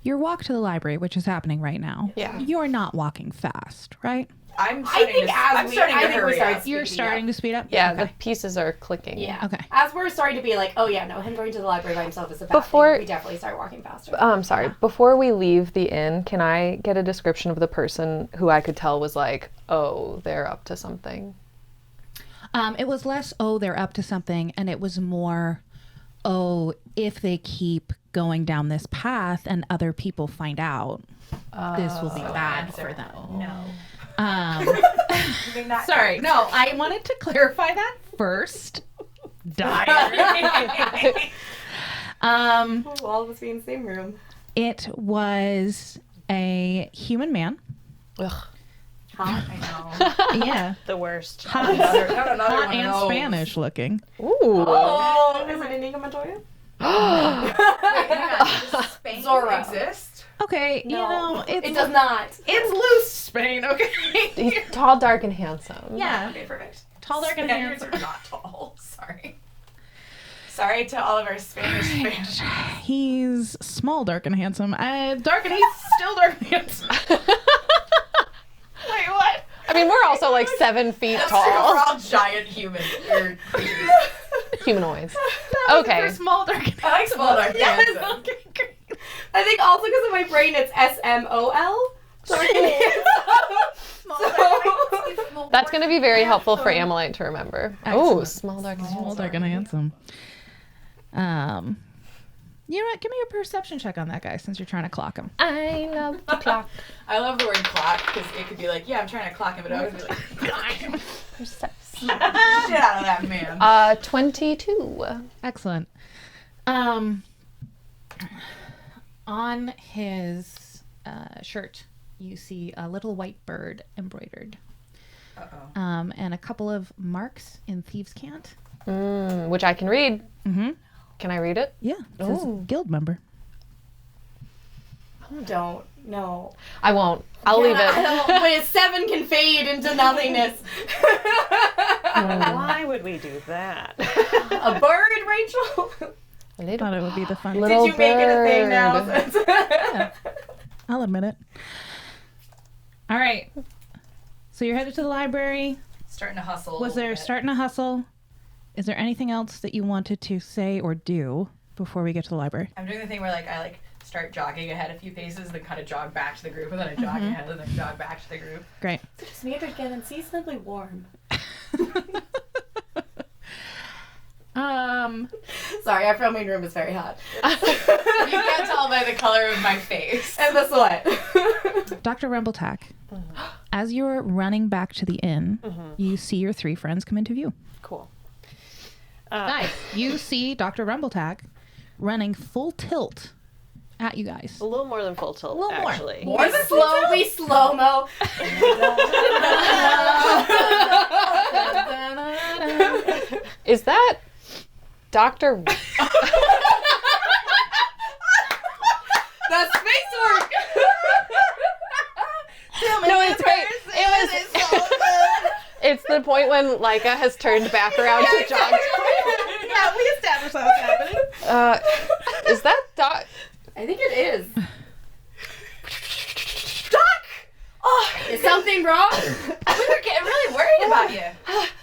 Your walk to the library, which is happening right now. Yeah. You're not walking fast, right? I'm I think starting to we hurry started up. You're speeding starting to speed up? Yeah, Okay. the pieces are clicking. Yeah. Okay. As we're starting to be like, oh yeah, no, him going to the library by himself is a bad Before- thing. We definitely start walking faster. Sorry. Before we leave the inn, can I get a description of the person who I could tell was like, oh, they're up to something? It was less, oh, they're up to something, and it was more, oh, if they keep going down this path and other people find out, this will be bad for them. No. Sorry, no, I wanted to clarify that first. Diary. All of us be in the same room. It was a human man. Ugh. I know. Yeah. The worst. Hot, Another hot one and of those. Spanish looking. Ooh. Oh, is it Inigo Montoya? Wait, hang on. Does Spain Zorro. exist? Okay, you know, it does not. it's loose Spain, okay? He's tall, dark, and handsome. Yeah. Okay, perfect. Tall, dark, and Spaniards handsome. are not tall. Sorry. Sorry to all of our Spanish fans. He's small, dark, and handsome. Dark, and he's still dark and handsome. Wait, what? I mean, we're also like 7 feet We're tall. all giant humans. Or creatures. Humanoids. For Okay. small, dark, and I like small dark Yes, handsome. okay, great. I think also because of my brain, it's SMOL. Dark and handsome. That's going to be very helpful for Amelite to remember. Oh, Excellent. small, dark, and Small, handsome. dark, and handsome. You know what? Give me a perception check on that guy since you're trying to clock him. I love the clock. I love the word clock because it could be like, yeah, I'm trying to clock him, but I would be like, Perception. shit out of that man. 22. Excellent. On his shirt, you see a little white bird embroidered, Uh-oh. and a couple of marks in thieves' cant. Which I can read. Mm-hmm. Can I read it? Yeah, it says guild member. Don't. No. I won't. I'll leave I it. don't, but a 7 can fade into nothingness. Why would we do that? A bird, Rachel? I thought it would be the fun. Little Did you make it a thing now? bird. I'll admit it. All right. So you're headed to the library. Starting to hustle. Was there starting to hustle? Is there anything else that you wanted to say or do before we get to the library? I'm doing the thing where I start jogging ahead a few paces, then kind of jog back to the group, and then I jog ahead, and then jog back to the group. Great. Just make it get unseasonably warm. Sorry, our filming room is very hot. You can't tell by the color of my face. And the sweat. Dr. Rumbletack, as you're running back to the inn, you see your 3 friends come into view. Cool. Nice. You see Dr. Rumbletack running full tilt at you guys. A little more than full tilt, A little more. actually. More we slow-mo. Is that Dr. The space work. No, it's great. It's the point when Laika has turned back around to jog. Yeah, we established that was happening. Is that Doc? I think it is. Doc! Oh, Is something wrong? we were getting really worried about you.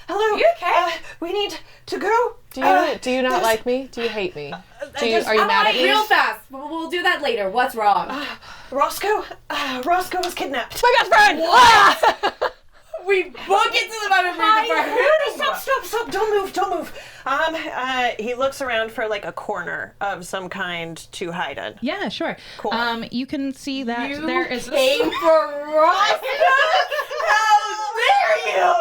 Hello. You okay? We need to go. Do you not like me? Do you hate me? Are you mad at me? Real fast. We'll do that later. What's wrong? Roscoe was kidnapped. My best friend! Ah! We book it to the moment. Stop! Don't move. He looks around for like a corner of some kind to hide in. Yeah, sure. Cool. You can see that there is Came for Ross. How dare you!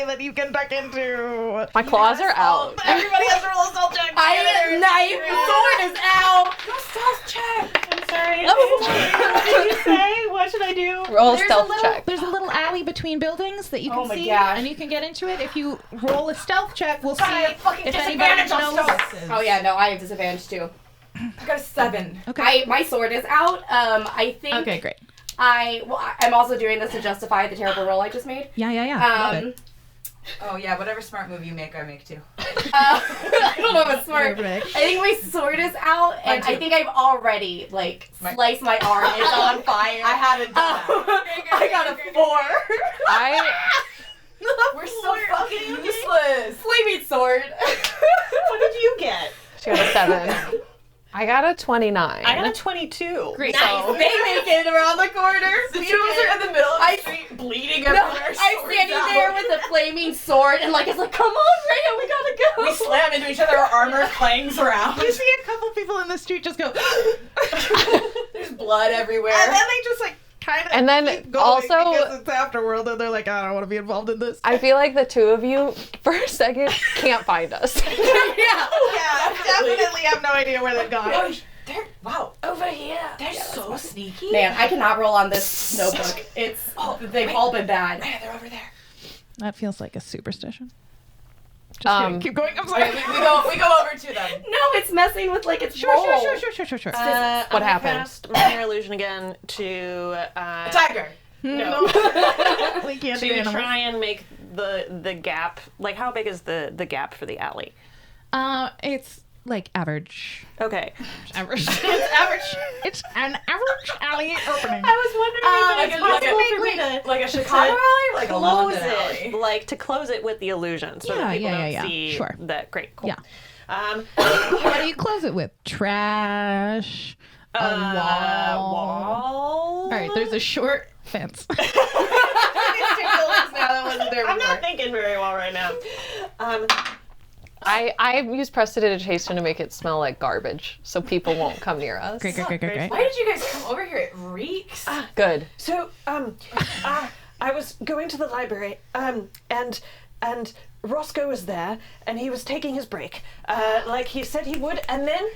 that you can duck into. My claws are out. Everybody has to roll a stealth check. Knife. Sword is out. Stealth check. I'm sorry. Oh. What did you say? What should I do? Roll a stealth check. There's a little alley between buildings that you can Oh my see, gosh. and you can get into it. If you roll a stealth check, we'll see if anybody disadvantage on knows. stealth. Oh yeah, no, I have disadvantage too. I got a 7. Okay. My sword is out. I think. Okay, great. I'm also doing this to justify the terrible roll I just made. Yeah. Love it. Oh yeah, whatever smart move you make, I make too. I don't know if it's smart. Perfect. I think my sword is out, and Mine I too. think I've already sliced my arm. It's on fire. I haven't done that. I got a 4. We're so fucking useless. Flaming sword. What did you get? She got a 7. I got a 29. I got a 22. Great. Nice. They make it around the corner. The 2 of us are in the middle of the street, bleeding No, everywhere. I'm standing there with a flaming sword, and it's like, come on, Rhea, we gotta go. We slam into each other, our armor clangs around. You see a couple people in the street just go, There's blood everywhere. and then they just kind of And then keep going also- because it's AfterWorld, and they're like, I don't want to be involved in this. I feel like the 2 of you, for a second, can't find us. Yeah, definitely have no idea where they've gone. Oh, wow. Over here. They're so sneaky. Man, I cannot roll on this notebook. They've all been bad. Yeah, they're over there. That feels like a superstition. Just kidding. Keep going. I'm sorry. Okay, we go over to them. No, it's messing with like its Sure. roll. Sure. What happened? Cast minor illusion again to A tiger. no We can't do to animals. try and make the gap. Like, how big is the gap for the alley? It's like average. Okay. Average. It's average. It's an average alley opening. I was wondering if it's possible for me to like a Chicago alley or like a close London alley? it, like to close it with the illusion, so that people don't see Sure. that. Great, cool. Yeah. What do you close it with? Trash. A wall. Wall. All right. There's a short fence. These two buildings now that wasn't there I'm before. not thinking very well right now. I use prestidigitation to make it smell like garbage, so people won't come near us. Great. Why did you guys come over here? It reeks. Good. So, I was going to the library, and Roscoe was there, and he was taking his break, like he said he would, and then,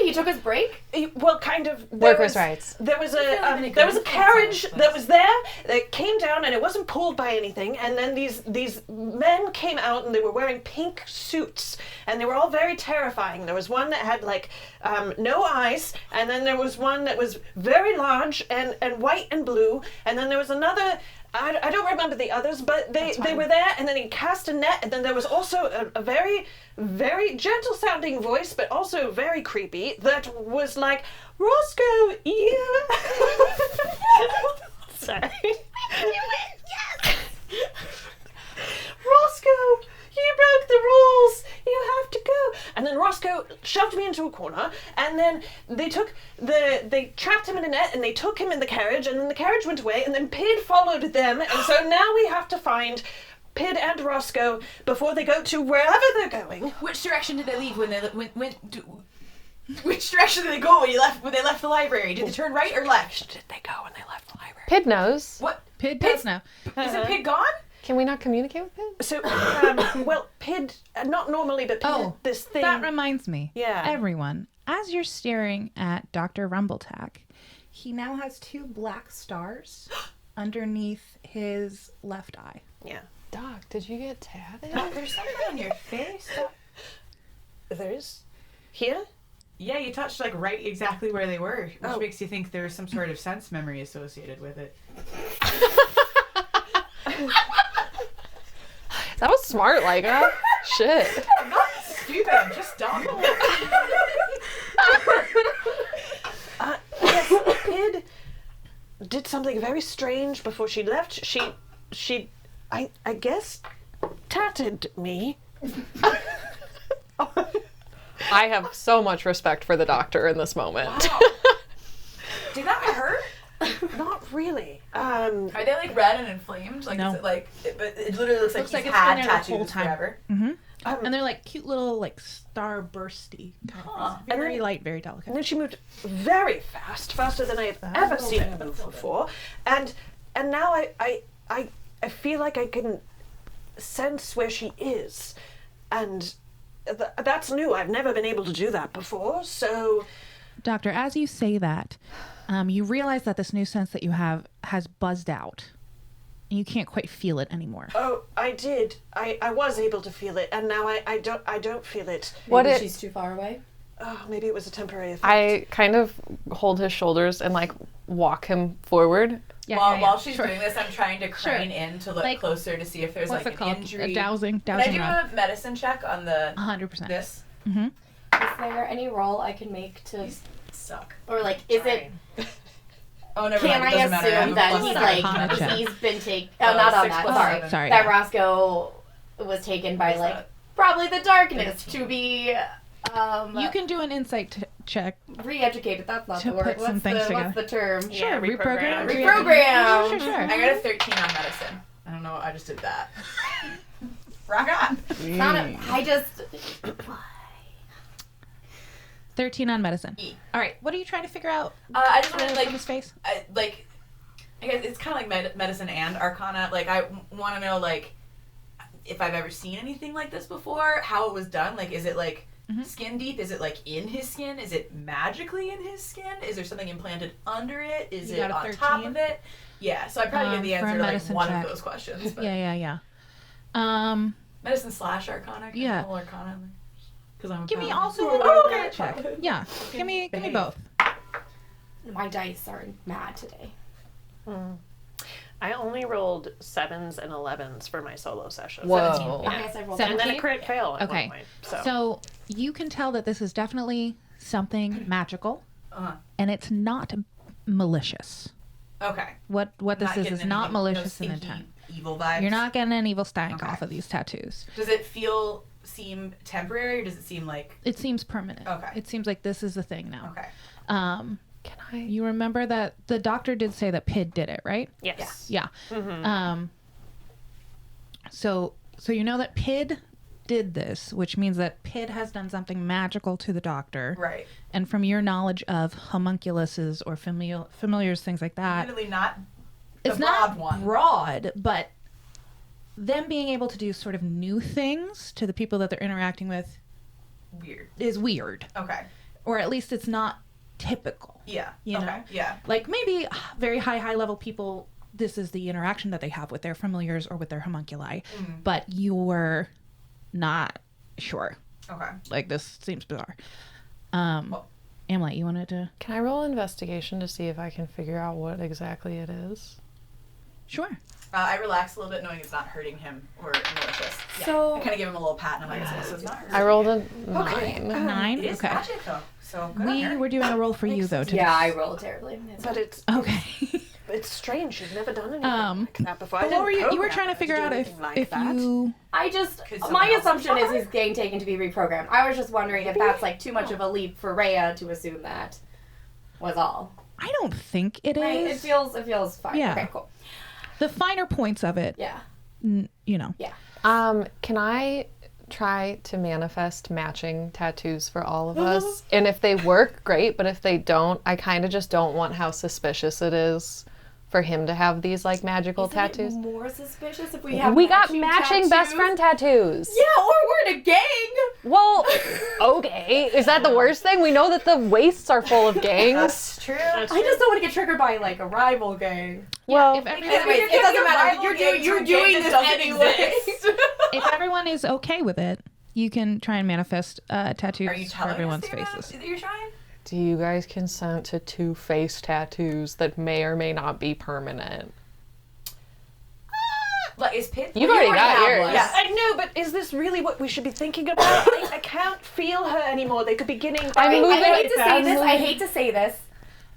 He took his break? Well, kind of. Workers' rights. There was like a it there was a goes carriage someplace. that was there that came down, and it wasn't pulled by anything. And then these men came out, and they were wearing pink suits, and they were all very terrifying. There was one that had like no eyes, and then there was one that was very large and white and blue, and then there was another. I don't remember the others, but they were there, and then he cast a net, and then there was also a very, very gentle sounding voice, but also very creepy, that was like, Roscoe, you... Sorry. Roscoe, you broke the rules. You have to go. And then Roscoe shoved me into a corner, and then they trapped him in a net, and they took him in the carriage, and then the carriage went away, and then Pid followed them, and so now we have to find Pid and Roscoe before they go to wherever they're going. Which direction did they leave when they which direction did they go when they left the library? Did they turn right or left? Did they go when they left the library? Pid knows. What? Pid does now. Is the pig gone? Can we not communicate with Pid? So, well, Pid, not normally, but Pid Oh, did this thing. That reminds me. Yeah. Everyone, as you're staring at Dr. Rumbletack, he now has 2 black stars underneath his left eye. Yeah. Doc, did you get tatted? There's something on your face. There is. Here? Yeah, you touched like right exactly where they were, which Oh. makes you think there's some sort of sense memory associated with it. That was smart, Liga. Shit. I'm not stupid. I'm just dumb. Yes, Pid did something very strange before she left. She, I guess, tatted me. I have so much respect for the doctor in this moment. Wow. Did that hurt? Not really. Are they like red and inflamed? Like, No. is it like? But it literally looks like Looks he's like it's had been there the tattoos whole time. forever. And they're like cute little like star bursty kind Huh. of things. Very light, very delicate. And then she moved very fast, faster than I have ever seen her move before. And now I feel like I can sense where she is, and that's new. I've never been able to do that before. So, Doctor, as you say that, you realize that this new sense that you have has buzzed out. And you can't quite feel it anymore. oh, I did. I was able to feel it, and now I don't feel it. What Maybe it- she's too far away. Oh, maybe it was a temporary effect. I kind of hold his shoulders and like walk him forward. While she's doing this, I'm trying to crane in to look Like, closer to see if there's What's like it an called? injury. A dowsing Can I do rod. a medicine check on the 100%. this? Is there any roll I can make to, Suck. or like, is it? Oh, never Can mind. I It doesn't matter. I have assume a that plus he's seven. like Arcana check. he's been taken? Oh, Oh, not on 6 that. plus Sorry, 7. Sorry. that Roscoe was taken by What is like that? probably the darkness to be You can do an insight check. re-educated. That's not To the word. put some things What's the term? Yeah, reprogram. Reprogram. Sure. I got a 13 on medicine. I don't know. I just did that. Rock on. It's not a, I just 13 on medicine. E. All right. What are you trying to figure out? I just want to From like his face. I guess it's kind of like medicine and arcana. Like I want to know like if I've ever seen anything like this before, how it was done. Like is it like skin deep? Is it like in his skin? Is it magically in his skin? Is there something implanted under it? Is You it got a on top 13? of it? Yeah, so I probably get the For a answer to like medicine one check. of those questions. But Yeah. Medicine / Arcana. Can I Yeah. roll Arcana? Because I'm a Give me paladin. also okay. check. Yeah. Give me both. My dice are mad today. I only rolled 7s and 11s for my solo session. Whoa. I guess I rolled And then a 17? crit fail at Okay. one point. So, So you can tell that this is definitely something magical, Uh-huh. and it's not malicious. Okay. What this Not is getting not any, malicious you in know, stinky, intent. evil vibes. You're not getting an evil stank Okay. off of these tattoos. Does it seem temporary, or does it seem like... It seems permanent. Okay. It seems like this is a thing now. Okay. Can I? You remember that the doctor did say that Pid did it, right? yes. Yeah. So you know that Pid did this, which means that Pid has done something magical to the doctor. Right. And from your knowledge of homunculuses or familiars, things like that, Literally not the it's broad not one. broad, but them being able to do sort of new things to the people that they're interacting with Weird. is weird, Okay. or at least it's not typical. Yeah. You okay. know? Yeah. Like maybe very high level people, this is the interaction that they have with their familiars or with their homunculi, but you're not sure. Okay. Like, this seems bizarre. Amlite, you wanted to? Can I roll investigation to see if I can figure out what exactly it is? Sure. I relax a little bit knowing it's not hurting him or malicious. Yeah. So- I kind of give him a little pat and I'm like, so it's not hurting. I rolled a Okay. 9. 9? It is Okay. magic though. So good on We her. were doing a roll for you, though, today. Yeah, I rolled terribly. But it's Okay. strange. You've never done anything like that before. But what were you were program trying to it figure do out if anything like if that. you... I just, Could someone my else assumption is try? he's getting taken to be reprogrammed. I was just wondering if that's like too much of a leap for Rhea to assume that was all. I don't think it is. Right? It feels fine. Yeah. Okay, cool. The finer points of it, Yeah. you know. Yeah. Can I try to manifest matching tattoos for all of us? And if they work, great. But if they don't, I kind of just don't want how suspicious it is for him to have these like magical Isn't tattoos. it more suspicious if we have We got matching best tattoos? friend tattoos. Yeah, or we're in a gang. Well, okay. Is that the worst thing? We know that the wastes are full of gangs. That's true. I just don't want to get triggered by like a rival gang. Well, If everyone, Anyways, it doesn't matter. You're doing this anyway. if everyone is okay with it, you can try and manifest Are you tattoos for telling everyone's us the amount faces. that you're trying? do you guys consent to 2 face tattoos that may or may not be permanent? Like, is Pit? You've already got have yours. one. Yeah. I know, but is this really what we should be thinking about? I can't feel her anymore. They could be getting. I'm I moving hate it to say back. this. I hate to say this.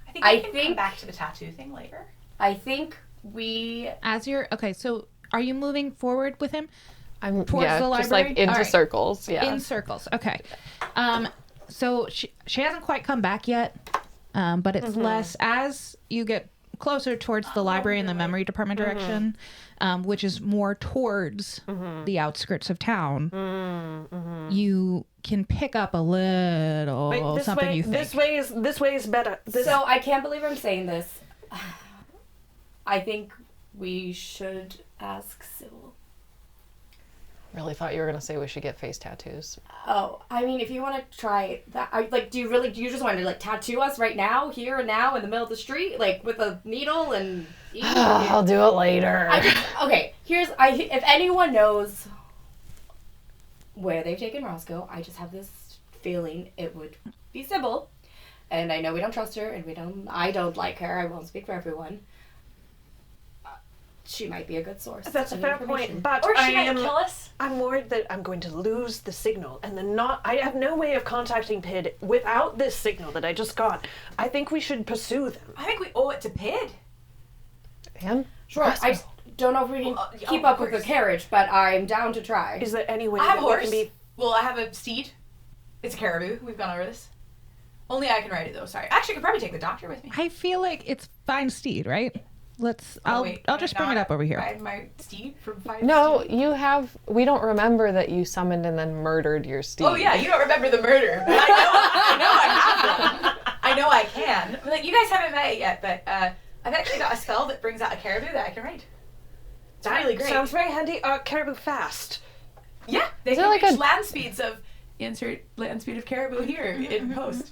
I I think we can come think- back to the tattoo thing later. I think we. As you're okay, so are you moving forward with him I'm Towards the just like library? into All right. circles. Yeah. in circles? Okay. So she hasn't quite come back yet, but it's less as you get closer towards the library and the memory department direction, which is more towards the outskirts of town. You can pick up a little Wait, this something way. you think. This way is better. This, So I can't believe I'm saying this. I think we should ask Sybil. Really thought you were gonna say we should get face tattoos. Oh, I mean, if you want to try that, do you just want to like tattoo us right now, here and now, in the middle of the street, like with a needle and? I'll do it later. Okay, if anyone knows where they've taken Roscoe, I just have this feeling it would be Sybil, and I know we don't trust her, and I don't like her. I won't speak for everyone. She might be a good source. that's a of fair information. point, but Or I she might am. kill us. I'm worried that I'm going to lose the signal, and then I have no way of contacting Pid without this signal that I just got. I think we should pursue them. I think we owe it to Pid. And Sure, I don't know if we can keep up with the carriage, but I'm down to try. Is there any way I have a that we horse. can be? Well, I have a steed. It's a caribou. We've gone over this. Only I can ride it though. Sorry. Actually, I could probably take the doctor with me. I feel like it's fine steed, right? Let's. Oh, I'll wait, I'll can just I bring it not up over here. Ride my steed from 5. no, Steed? you have. We don't remember that you summoned and then murdered your steed. Oh yeah, you don't remember the murder. But I have one. I know I can. Like, you guys haven't met it yet, but I've actually got a spell that brings out a caribou that I can ride. It's really great. Sounds very handy. Caribou fast. Yeah, they Is can there like reach a- land speeds of insert land speed of caribou here in post.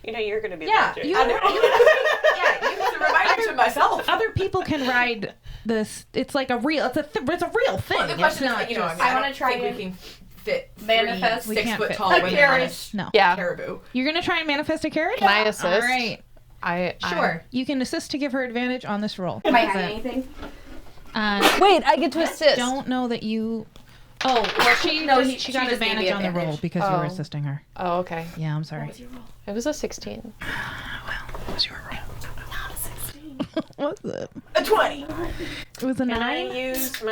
You know you're going to be Yeah, legend. you- I know. Yeah, it's a reminder to myself. Other people can ride it's like a real, it's a real thing. Well, the question It's is, not you know, just- I wanna don't try think we and can fit manifest. three We can't 6 foot fit tall a women on a carriage. No. Yeah. caribou. You're going to try and manifest a carriage? Can I assist? All right. I You can assist to give her advantage on this roll. Am I hiding anything? Wait, I get to assist. Don't know that you... Oh, well, she No, just, she got just gave me advantage on the roll advantage. because you were Oh. assisting her. Oh, okay. Yeah, I'm sorry. What's your roll? It was a 16. What was your roll? Not a 16. What was it? A 20. It was a Can 9? I use my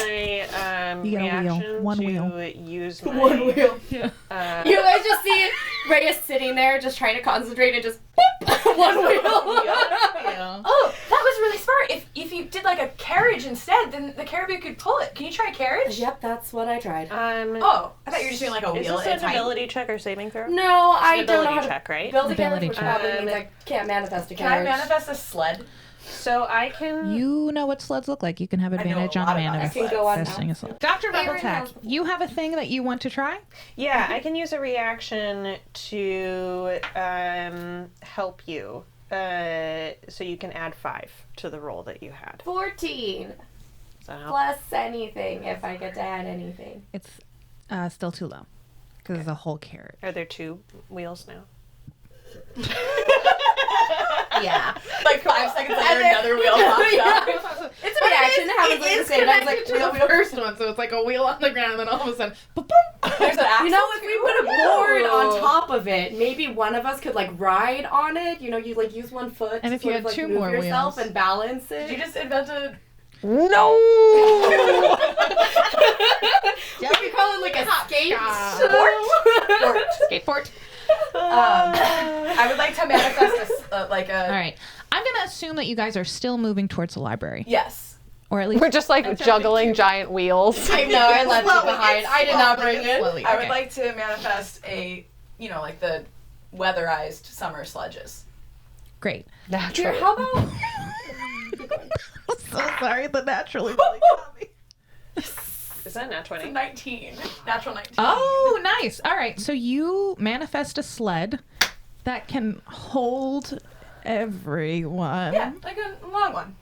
You get a wheel. reaction One to wheel. use my One wheel. You guys just see Rhea sitting there just trying to concentrate and just boop, one wheel. Yeah. Oh, that was really smart. If you did like a carriage instead, then the caribou could pull it. Can you try a carriage? Yep, that's what I tried. Oh, I thought you were just doing like a is wheel this at a an time. ability check or saving throw? No, I It's an don't know ability how to check, right? build a Ability carriage, which check. probably means I can't manifest a Can I carriage. manifest a sled? So I can. You know what sleds look like. You can have know advantage a on lot about manifesting I can go on a sled. Dr. Erin Rumbletack, has- you have a thing that you want to try? Yeah, I can use a reaction to help you. So you can add 5 to the roll that you had. 14 So plus anything if I get to add anything. It's still too low because it's a whole carrot. are there 2 wheels now? Yeah. Like 5 seconds later, another wheel pops up. It's a reaction. It happens like the same time. It's like wheel. first one, so it's like a wheel on the ground, and then all of a sudden, There's an axle. You know, if we put a board on top of it, maybe one of us could like ride on it. You know, you like use one foot And to if you sort of, had like, 2 move more yourself wheels. and balance it. Did you just invent a... No! We could call it like a skate skateboard. I would like to manifest like a... All right. I'm going to assume that you guys are still moving towards the library, Yes. or at least We're just like juggling giant wheels. I know, I left it behind. I did not bring it. slowly. I would Okay. like to manifest a, you know, like the weatherized summer sledges. Great. Naturally. How about So sorry, the naturally really got me. Is that nat 20? 19. Natural 19. Oh, nice. All right. So you manifest a sled that can hold everyone. Yeah, like a long one.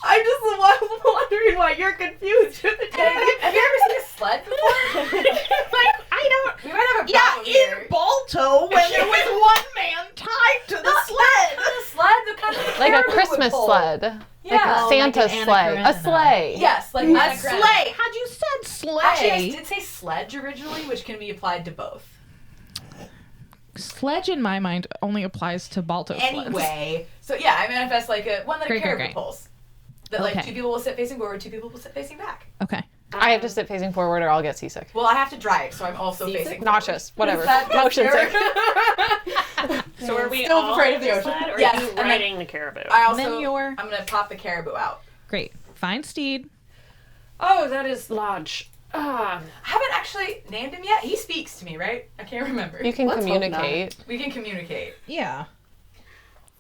I'm just wondering why you're confused with the Have you ever seen a sled before? Like, I don't. We might have a problem here. Balto when there was one man tied to the sled. Not a sled, the kind of Like a caribou would Christmas pull. sled. Yeah. Like a like Santa an sleigh. Anna A Karenina. sleigh. Yes, like A Anna Karenina. sleigh. How'd you said sleigh? Actually, I did say sledge originally, which can be applied to both. Sledge in my mind only applies to Balto sleds. Anyway, so yeah, I manifest like one that Great, a caribou great. pulls. That like Okay. 2 people will sit facing forward, 2 people will sit facing back. Okay. I have to sit facing forward or I'll get seasick. Well, I have to drive, so I'm also facing Nauseous. Whatever. That's Motion fair. sick. So are we Still all afraid in of the the ocean. sled, or Yes, are you and then- riding the caribou? I also, Then you're- I'm gonna pop the caribou out. Great. Find Steed. Oh, that is Lodge. I haven't actually named him yet. He speaks to me, right? I can't remember. You can Let's hope communicate. We can communicate. Yeah.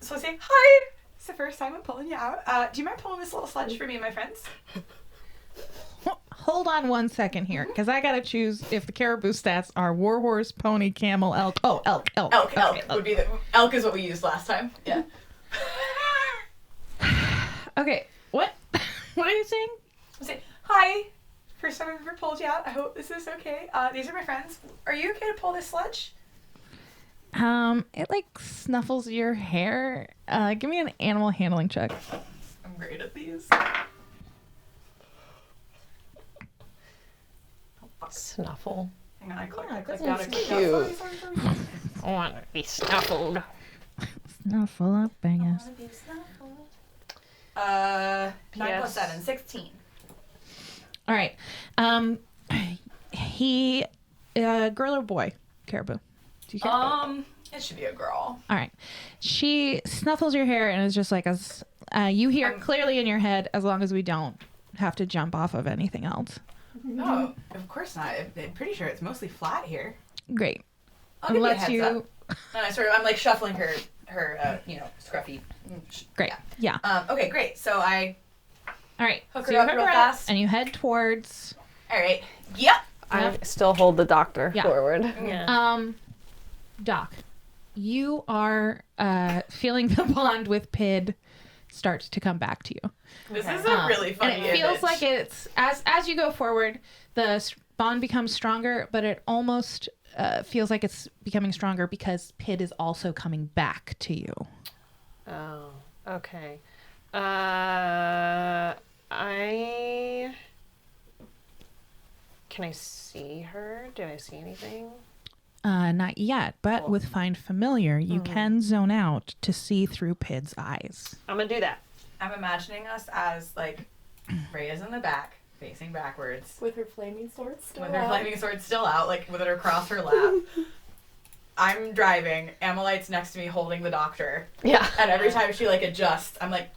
So I say, hi! It's the first time I'm pulling you out. Do you mind pulling this little sledge for me and my friends? Hold on one second here, because I gotta choose if the caribou stats are warhorse, pony, camel, elk. Oh, elk. Elk Okay, would be the... Elk is what we used last time. Yeah. Okay. What? What are you saying? I say, hi! First time I've ever pulled you out. I hope this is okay. These are my friends. Are you okay to pull this sledge? It like snuffles your hair. Give me an animal handling check. I'm great at these. Snuffle. Hang on, I clicked Yeah, out, that I sounds clicked cute. out. Sorry. I want to be snuffled. Snuffle up, bangus. 9 Yes. plus 7, 16. All right. He, girl or boy? Caribou. Do you care? It should be a girl. All right. She snuffles your hair and is just like, as you hear clearly in your head, as long as we don't have to jump off of anything else. No, of course not. I'm pretty sure it's mostly flat here. Great. I'll give you a Unless heads you. up. And I'm like shuffling her scruffy. Great. Yeah. Okay, great. So I, All right. Hook so her you up hook real her fast. and you head towards. all right. Yep. I still hold the doctor Yeah. forward. Yeah. Doc, you are feeling the bond with Pid starts to come back to you. This is a really funny And it feels image. like it's as you go forward, the bond becomes stronger, but it almost feels like it's becoming stronger because Pid is also coming back to you. Oh, okay. Can I see her? Do I see anything? Not yet, but Cool. with Find Familiar, you can zone out to see through Pid's eyes. I'm gonna do that. I'm imagining us as like Rhea's in the back, facing backwards, With her flaming sword still with her out. flaming sword still out, like with it across her lap. I'm driving. Amalite's next to me holding the doctor. Yeah. And every time she like adjusts, I'm like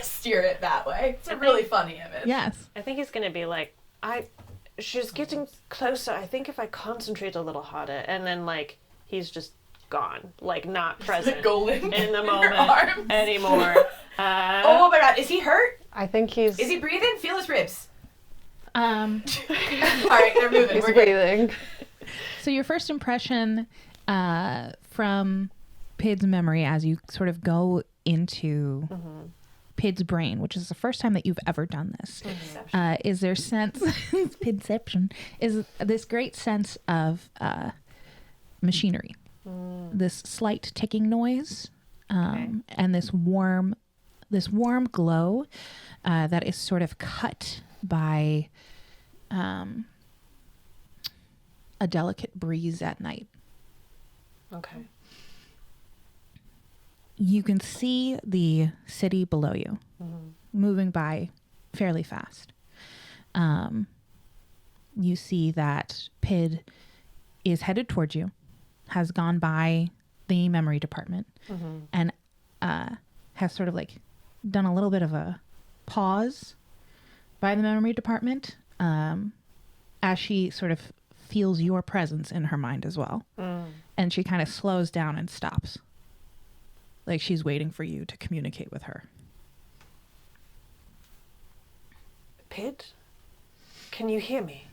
steer it that way. It's a really funny image. Yes. I think he's gonna be like, she's getting closer. I think if I concentrate a little harder, and then like he's just gone, like not present Golden in the in her moment arms. anymore. Oh my god, is he hurt? I think he's Is he breathing? Feel his ribs. Um, All right, they're moving. he's We're good. breathing. so your first impression from Pid's memory as you sort of go into Pid's brain, which is the first time that you've ever done this, is there sense Pidception is this great sense of machinery, this slight ticking noise, and this warm glow that is sort of cut by a delicate breeze at night. Okay. You can see the city below you moving by fairly fast. You see that Pid is headed towards you, has gone by the memory department, and has sort of like done a little bit of a pause by the memory department as she sort of feels your presence in her mind as well. And she kind of slows down and stops. Like she's waiting for you to communicate with her. Pid, can you hear me?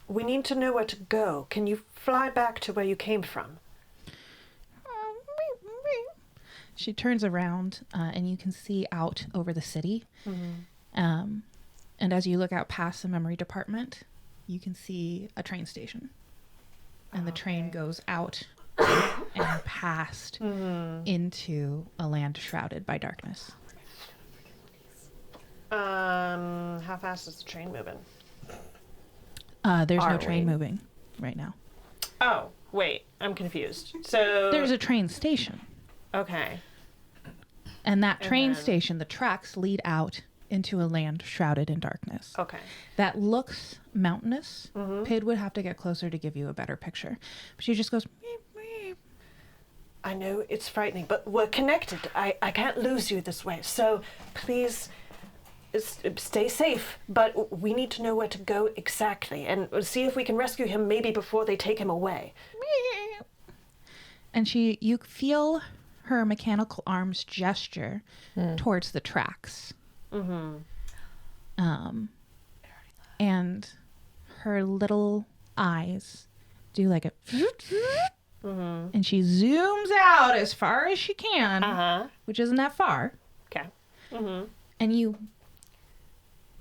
We need to know where to go. Can you fly back to where you came from? She turns around and you can see out over the city. And as you look out past the memory department, you can see a train station. And the train goes out and past into a land shrouded by darkness. How fast is the train moving? There's no Are train we? moving right now. Oh, wait, I'm confused. So There's a train station. okay. And that train then- station, the tracks lead out into a land shrouded in darkness. Okay. That looks mountainous. Pid would have to get closer to give you a better picture. But she just goes, meep, meep. I know it's frightening, but we're connected. I can't lose you this way. So please stay safe. But we need to know where to go exactly and see if we can rescue him maybe before they take him away. And you feel her mechanical arms gesture towards the tracks. And her little eyes do like a and she zooms out as far as she can, which isn't that far. Okay. And you're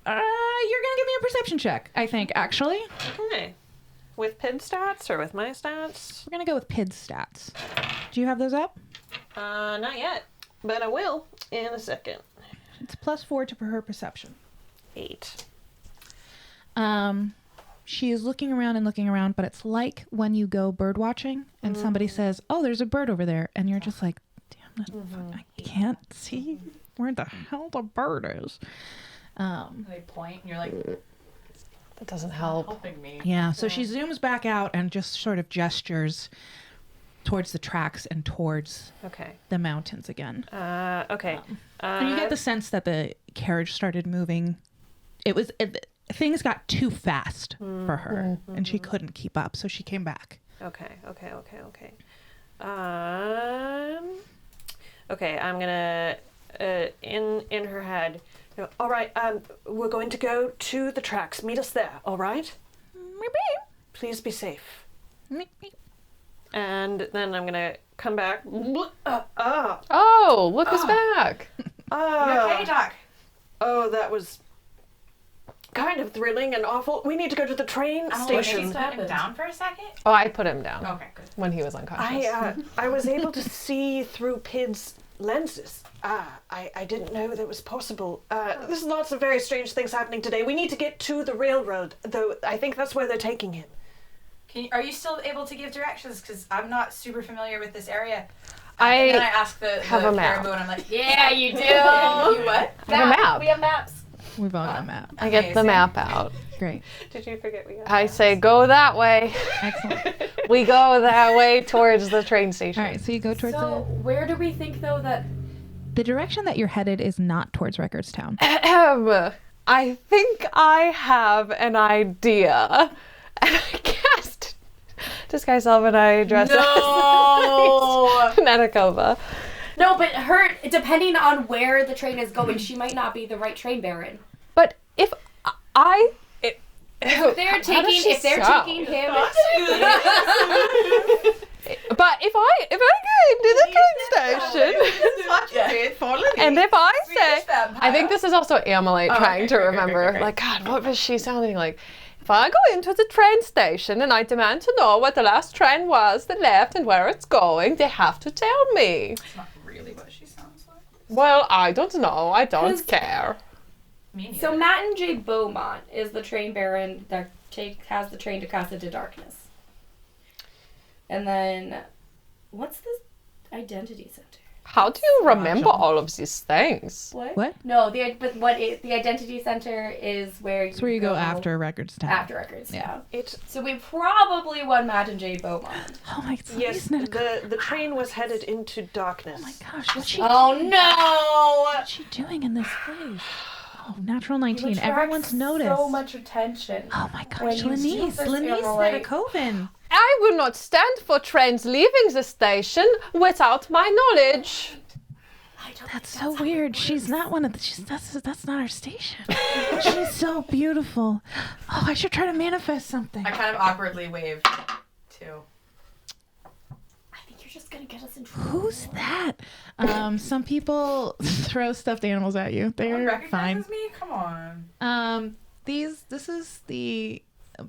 gonna give me a perception check, I think, actually. Okay. With Pid stats or with my stats? We're gonna go with Pid's stats. Do you have those up? Not yet, but I will in a second. It's +4 to her perception. 8. She is looking around, but it's like when you go bird watching and somebody says, "Oh, there's a bird over there," and you're just like, "Damn it, I can't see where the hell the bird is." They point and you're like, That doesn't help. helping me. Yeah, so she zooms back out and just sort of gestures towards the tracks and towards Okay. the mountains again. Okay. And you get the sense that the carriage started moving. Things got too fast for her, and she couldn't keep up, so she came back. Okay. Okay, I'm gonna in her head. Go, all right. We're going to go to the tracks. Meet us there. All right. Please be safe. And then I'm gonna come back. Oh, look who's back. You okay, Doc? Oh, that was kind of thrilling and awful. We need to go to the train Can station. you put him down for a second? Oh, I put him down Okay, good. when he was unconscious. I was able to see through Pid's lenses. I didn't know that was possible. There's lots of very strange things happening today. We need to get to the railroad, though I think that's where they're taking him. Are you still able to give directions? Because I'm not super familiar with this area. I And then I ask the have a map. caribou and I'm like, Yeah, you do. you what? I have a map. We have maps. We've all got a map. I get the Amazing. map out. Great. Did you forget we got I say, go that way. Excellent. We go that way towards the train station. All right, so you go towards So where do we think though that? the direction that you're headed is not towards Recordstown. I think I have an idea. And I cast disguise self and I dress No. as Nedikova. No, but her depending on where the train is going, she might not be the right train baron. But if I... If they're taking him, But if I go into the train station, and if I say, I think this is also Amalite trying to remember, like, God, what was she sounding like? If I go into the train station and I demand to know what the last train was that left and where it's going, they have to tell me. It's not really what she sounds like. Well, I don't know. I don't 'Cause- care. Me neither. so Matt and J. Beaumont is the train baron that has the train to Casa de Darkness. And then, what's the identity center? How do you remember all of these things? What? No, the identity center is where It's where you go after Recordstown. After records, Yeah. yeah. It's So we probably won Matt and J. Beaumont. Oh my god. yes. The train was headed into darkness. Oh my gosh, what's she, Oh no! what's she doing in this place? Oh, natural 19. You attract Everyone's noticed. so much attention. Oh my gosh, when you see Lenice this Nedicoven. Amalite. I will not stand for trains leaving the station without my knowledge. That's so weird. She's not one of the, that's not our station. She's so beautiful. Oh, I should try to manifest something. I kind of awkwardly wave too. I think you're just gonna get us in trouble. Who's that? Some people throw stuffed animals at you. No one They're fine. recognizes me? Come on. This is the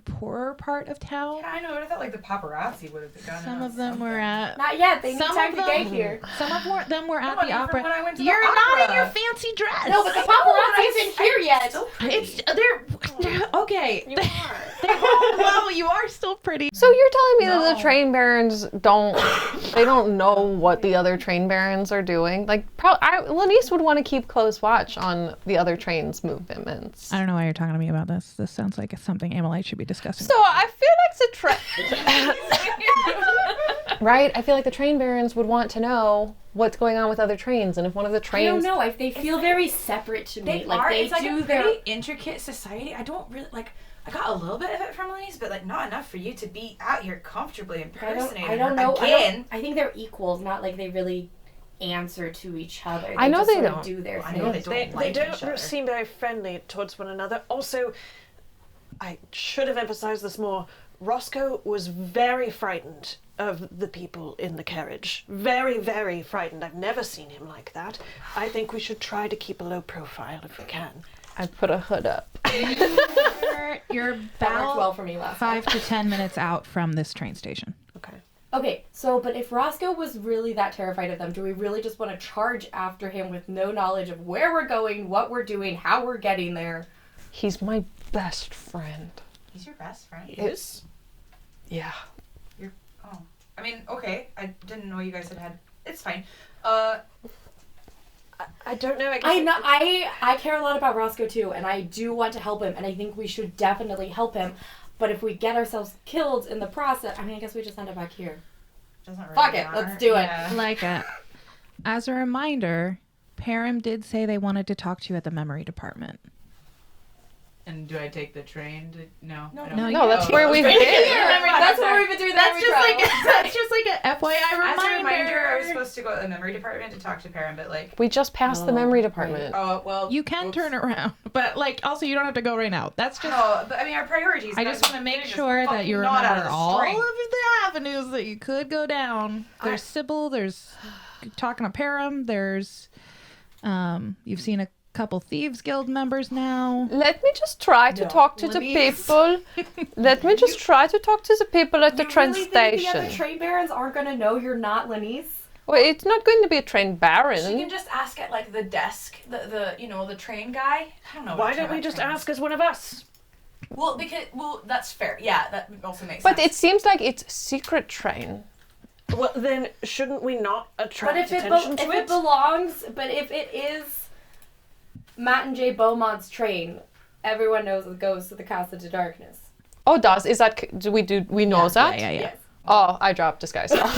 poorer part of town. Yeah, I know, but I thought like the paparazzi would have done Some of them were at. Not yet. They need Some time of to get them- here. Some of them were at No, the even opera. when I went to the You're not in opera. your fancy dress. No, but the paparazzi isn't here yet. It's they're okay. You Well, you are still pretty. So you're telling me that the train barons don't know what the other train barons are doing? Like, Lenice would want to keep close watch on the other trains' movements. I don't know why you're talking to me about this. This sounds like it's something Amalite should be discussing. So I feel like the right? I feel like the train barons would want to know what's going on with other trains, and if one of the I trains. don't know. They feel very separate to me. They Like are. they It's like do a their. very intricate society. I don't really like. I got a little bit of it from Lenny's, but like not enough for you to be out here comfortably impersonating I don't her know. again. I think they're equals, not like they really answer to each other. I know just they sort of don't. do their I thing. know they don't They like don't each other. seem very friendly towards one another. Also, I should have emphasized this more. Roscoe was very frightened of the people in the carriage. Very, very frightened. I've never seen him like that. I think we should try to keep a low profile if we can. I put a hood up. You're That worked well about for me last time. 5 to 10 minutes out from this train station. Okay. Okay, so but if Roscoe was really that terrified of them, do we really just want to charge after him with no knowledge of where we're going, what we're doing, how we're getting there? He's my best friend. He's your best friend. Yes. Yeah. Oh, I mean, okay. I didn't know you guys had. It's fine. I don't know. I care a lot about Roscoe too, and I do want to help him, and I think we should definitely help him. But if we get ourselves killed in the process, I mean, I guess we just end up back here. Doesn't really Fuck it, matter. let's do it. Yeah. Like, as a reminder, Param did say they wanted to talk to you at the memory department. And then do I take the train? No. I don't No, think- No, that's oh, where we've okay. been. That's what we've been doing. That's just like a FYI As a reminder, I was reminder. supposed to go to the memory department to talk to Perrin, but like, We just passed the memory department. oh well. You can oops. turn around, but like also you don't have to go right now. That's just. Oh, but I mean, our priorities. I just want to make just sure that fucking you not out of remember the all of string. the avenues that you could go down. There's Sybil. There's talking to Param. There's you've seen a couple Thieves Guild members now. Let me just try to talk to the people. Let me just try to talk to the people at the train really think the other station. train barons aren't gonna know you're not Lenise? Well, it's not going to be a train She baron. can just ask at like the desk, the train guy. I don't know. Why don't we just ask as one of us? Well, that's fair. Yeah, that also makes But sense. it seems like it's secret train. Well, then shouldn't we not attract But if attention to it belongs, but if it is Matt and Jay Beaumont's train, everyone knows it goes to the Casa de Darkness. Oh, is that? Do we know that? Yeah. Yes. Oh, I dropped disguise off.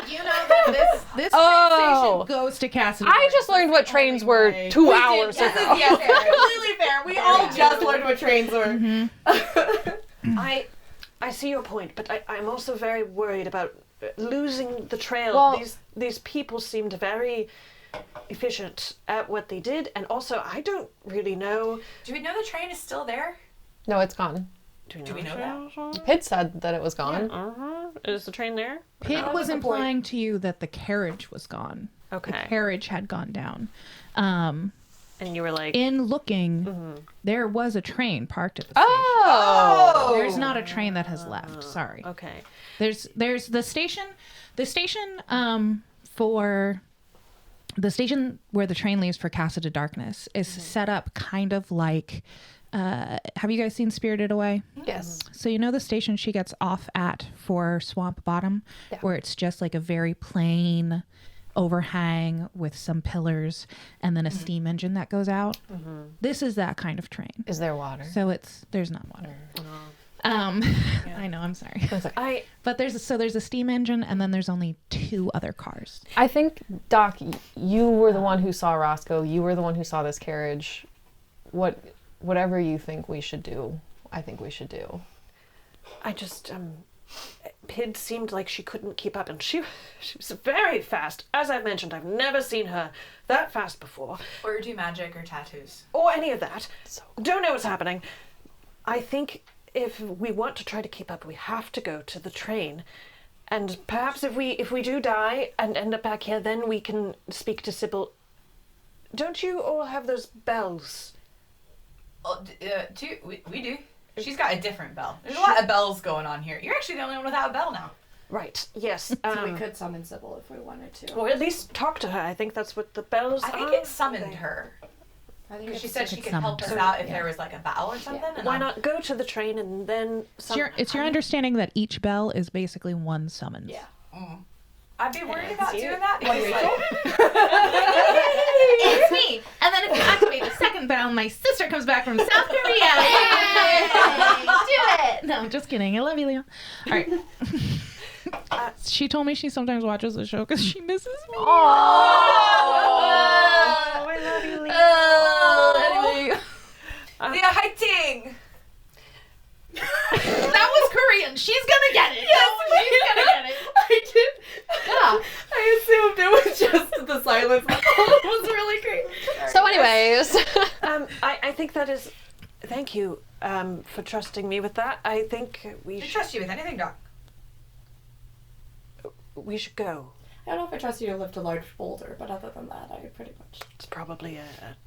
You know that this Oh. train station goes to Cassidy. I just learned what trains were 2 hours ago. Yes, completely fair. We all just learned what trains were. I see your point, but I'm also very worried about losing the trail. Well- These people seemed very efficient at what they did, and also I don't really know. Do we know the train is still there? No, it's gone. Do we know that? Pitt said that it was gone. Is the train there? Pitt was implying to you that the carriage was gone. Okay. The carriage had gone down. And you were like, In looking, there was a train parked at the station. Oh. There's not a train that has left. Sorry. okay. There's the station. The station for the station where the train leaves for Casa de Darkness is set up kind of like. Have you guys seen Spirited Away? Yes. So you know the station she gets off at for Swamp Bottom, Yeah. where it's just like a very plain overhang with some pillars and then a steam engine that goes out. This is that kind of train. Is there water? So there's not water. I know, I'm sorry. But there's a steam engine and then there's only 2 other cars. I think, Doc, you were the one who saw Roscoe. You were the one who saw this carriage. Whatever you think we should do, I think we should do. I just Pid seemed like she couldn't keep up, and she was very fast. As I mentioned, I've never seen her that fast before, Or do magic or tattoos? or any of that. Don't know what's happening. I think if we want to try to keep up, we have to go to the train. And perhaps if we do die and end up back here, then we can speak to Sybil. Don't you all have those bells? We do. She's got a different bell. There's a lot of bells going on here. You're actually the only one without a bell now. Right, yes. So we could summon Sybil if we wanted to. Or at least talk to her. I think that's what the bells I think are. it summoned her. I think Because she it's said she could summoned help us her. out if Yeah. there was like a battle or something. And Why not go to the train and then... It's your understanding that each bell is basically one summons. Yeah. I'd be worried about doing that because It's me. And then if you activate the second bell, my sister comes back from South Korea. Yay! Do it. No, I'm just kidding. I love you, Leo. All right. She told me she sometimes watches the show because she misses me. Oh, I love you, Leo. Anyway, Leah Heiting! that was Korean. She's gonna get it. She's gonna get it. I did. Yeah. I assumed it was just the silence. It was really great. So anyways. I think that is... Thank you for trusting me with that. I think I trust you with anything, Doc. we should go. I don't know if I trust you to lift a large boulder, but other than that, I pretty much. It's probably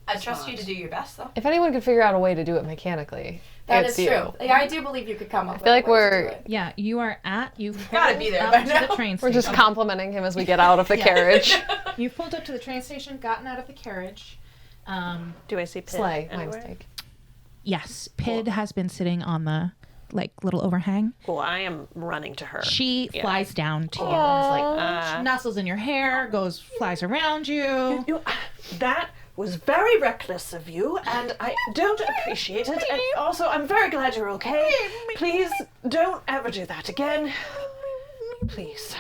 I trust you to do your best, though. If anyone could figure out a way to do it mechanically, That it's is you. true. Yeah, I do believe you could come up with feel like a way to we're- do it. Yeah, you've Gotta be there up by to now. the train We're station. just complimenting him as we get out of the carriage. You've pulled up to the train station, gotten out of the carriage. Do I see Pid Slay, my anywhere? mistake. Yes, Pid has been sitting on the little overhang. Well, I am running to her. She flies down to you and is she nuzzles in your hair, flies around you. That was very reckless of you, and I don't appreciate it. And also, I'm very glad you're okay. Please don't ever do that again. Please.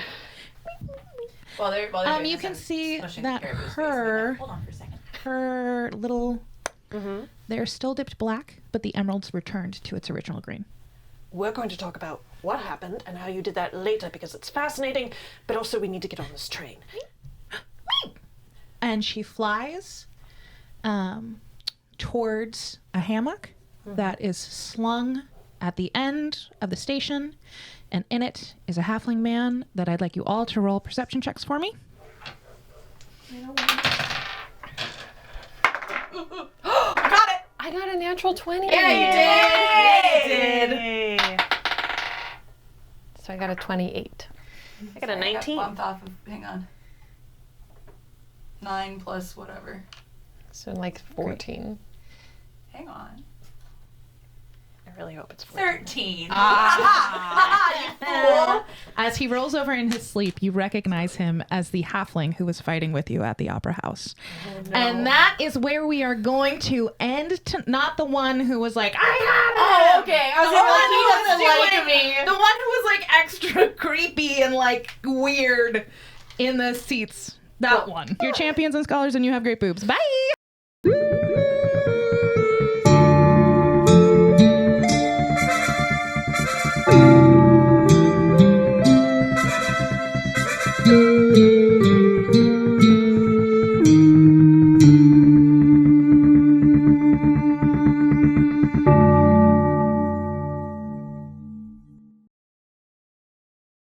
While they're doing You this, can I'm see smushing that the caribou's face. her Hold on for a second. her little They're still dipped black, but the emerald's returned to its original green. We're going to talk about what happened and how you did that later because it's fascinating, but also we need to get on this train. And she flies towards a hammock that is slung at the end of the station, and in it is a halfling man that I'd like you all to roll perception checks for me. I got a natural 20. Yeah, you did. So I got a 28. I got a 19. Bumped off of, hang on. 9 plus whatever. So like 14. Hang on. I really hope it's 14. 13. As he rolls over in his sleep, you recognize him as the halfling who was fighting with you at the opera house. And that is where we are going to end, not the one who was like, I got it! Oh, okay. I was like, he doesn't like me. The one who was like extra creepy and like weird in the seats. That one. You're champions and scholars and you have great boobs. Bye!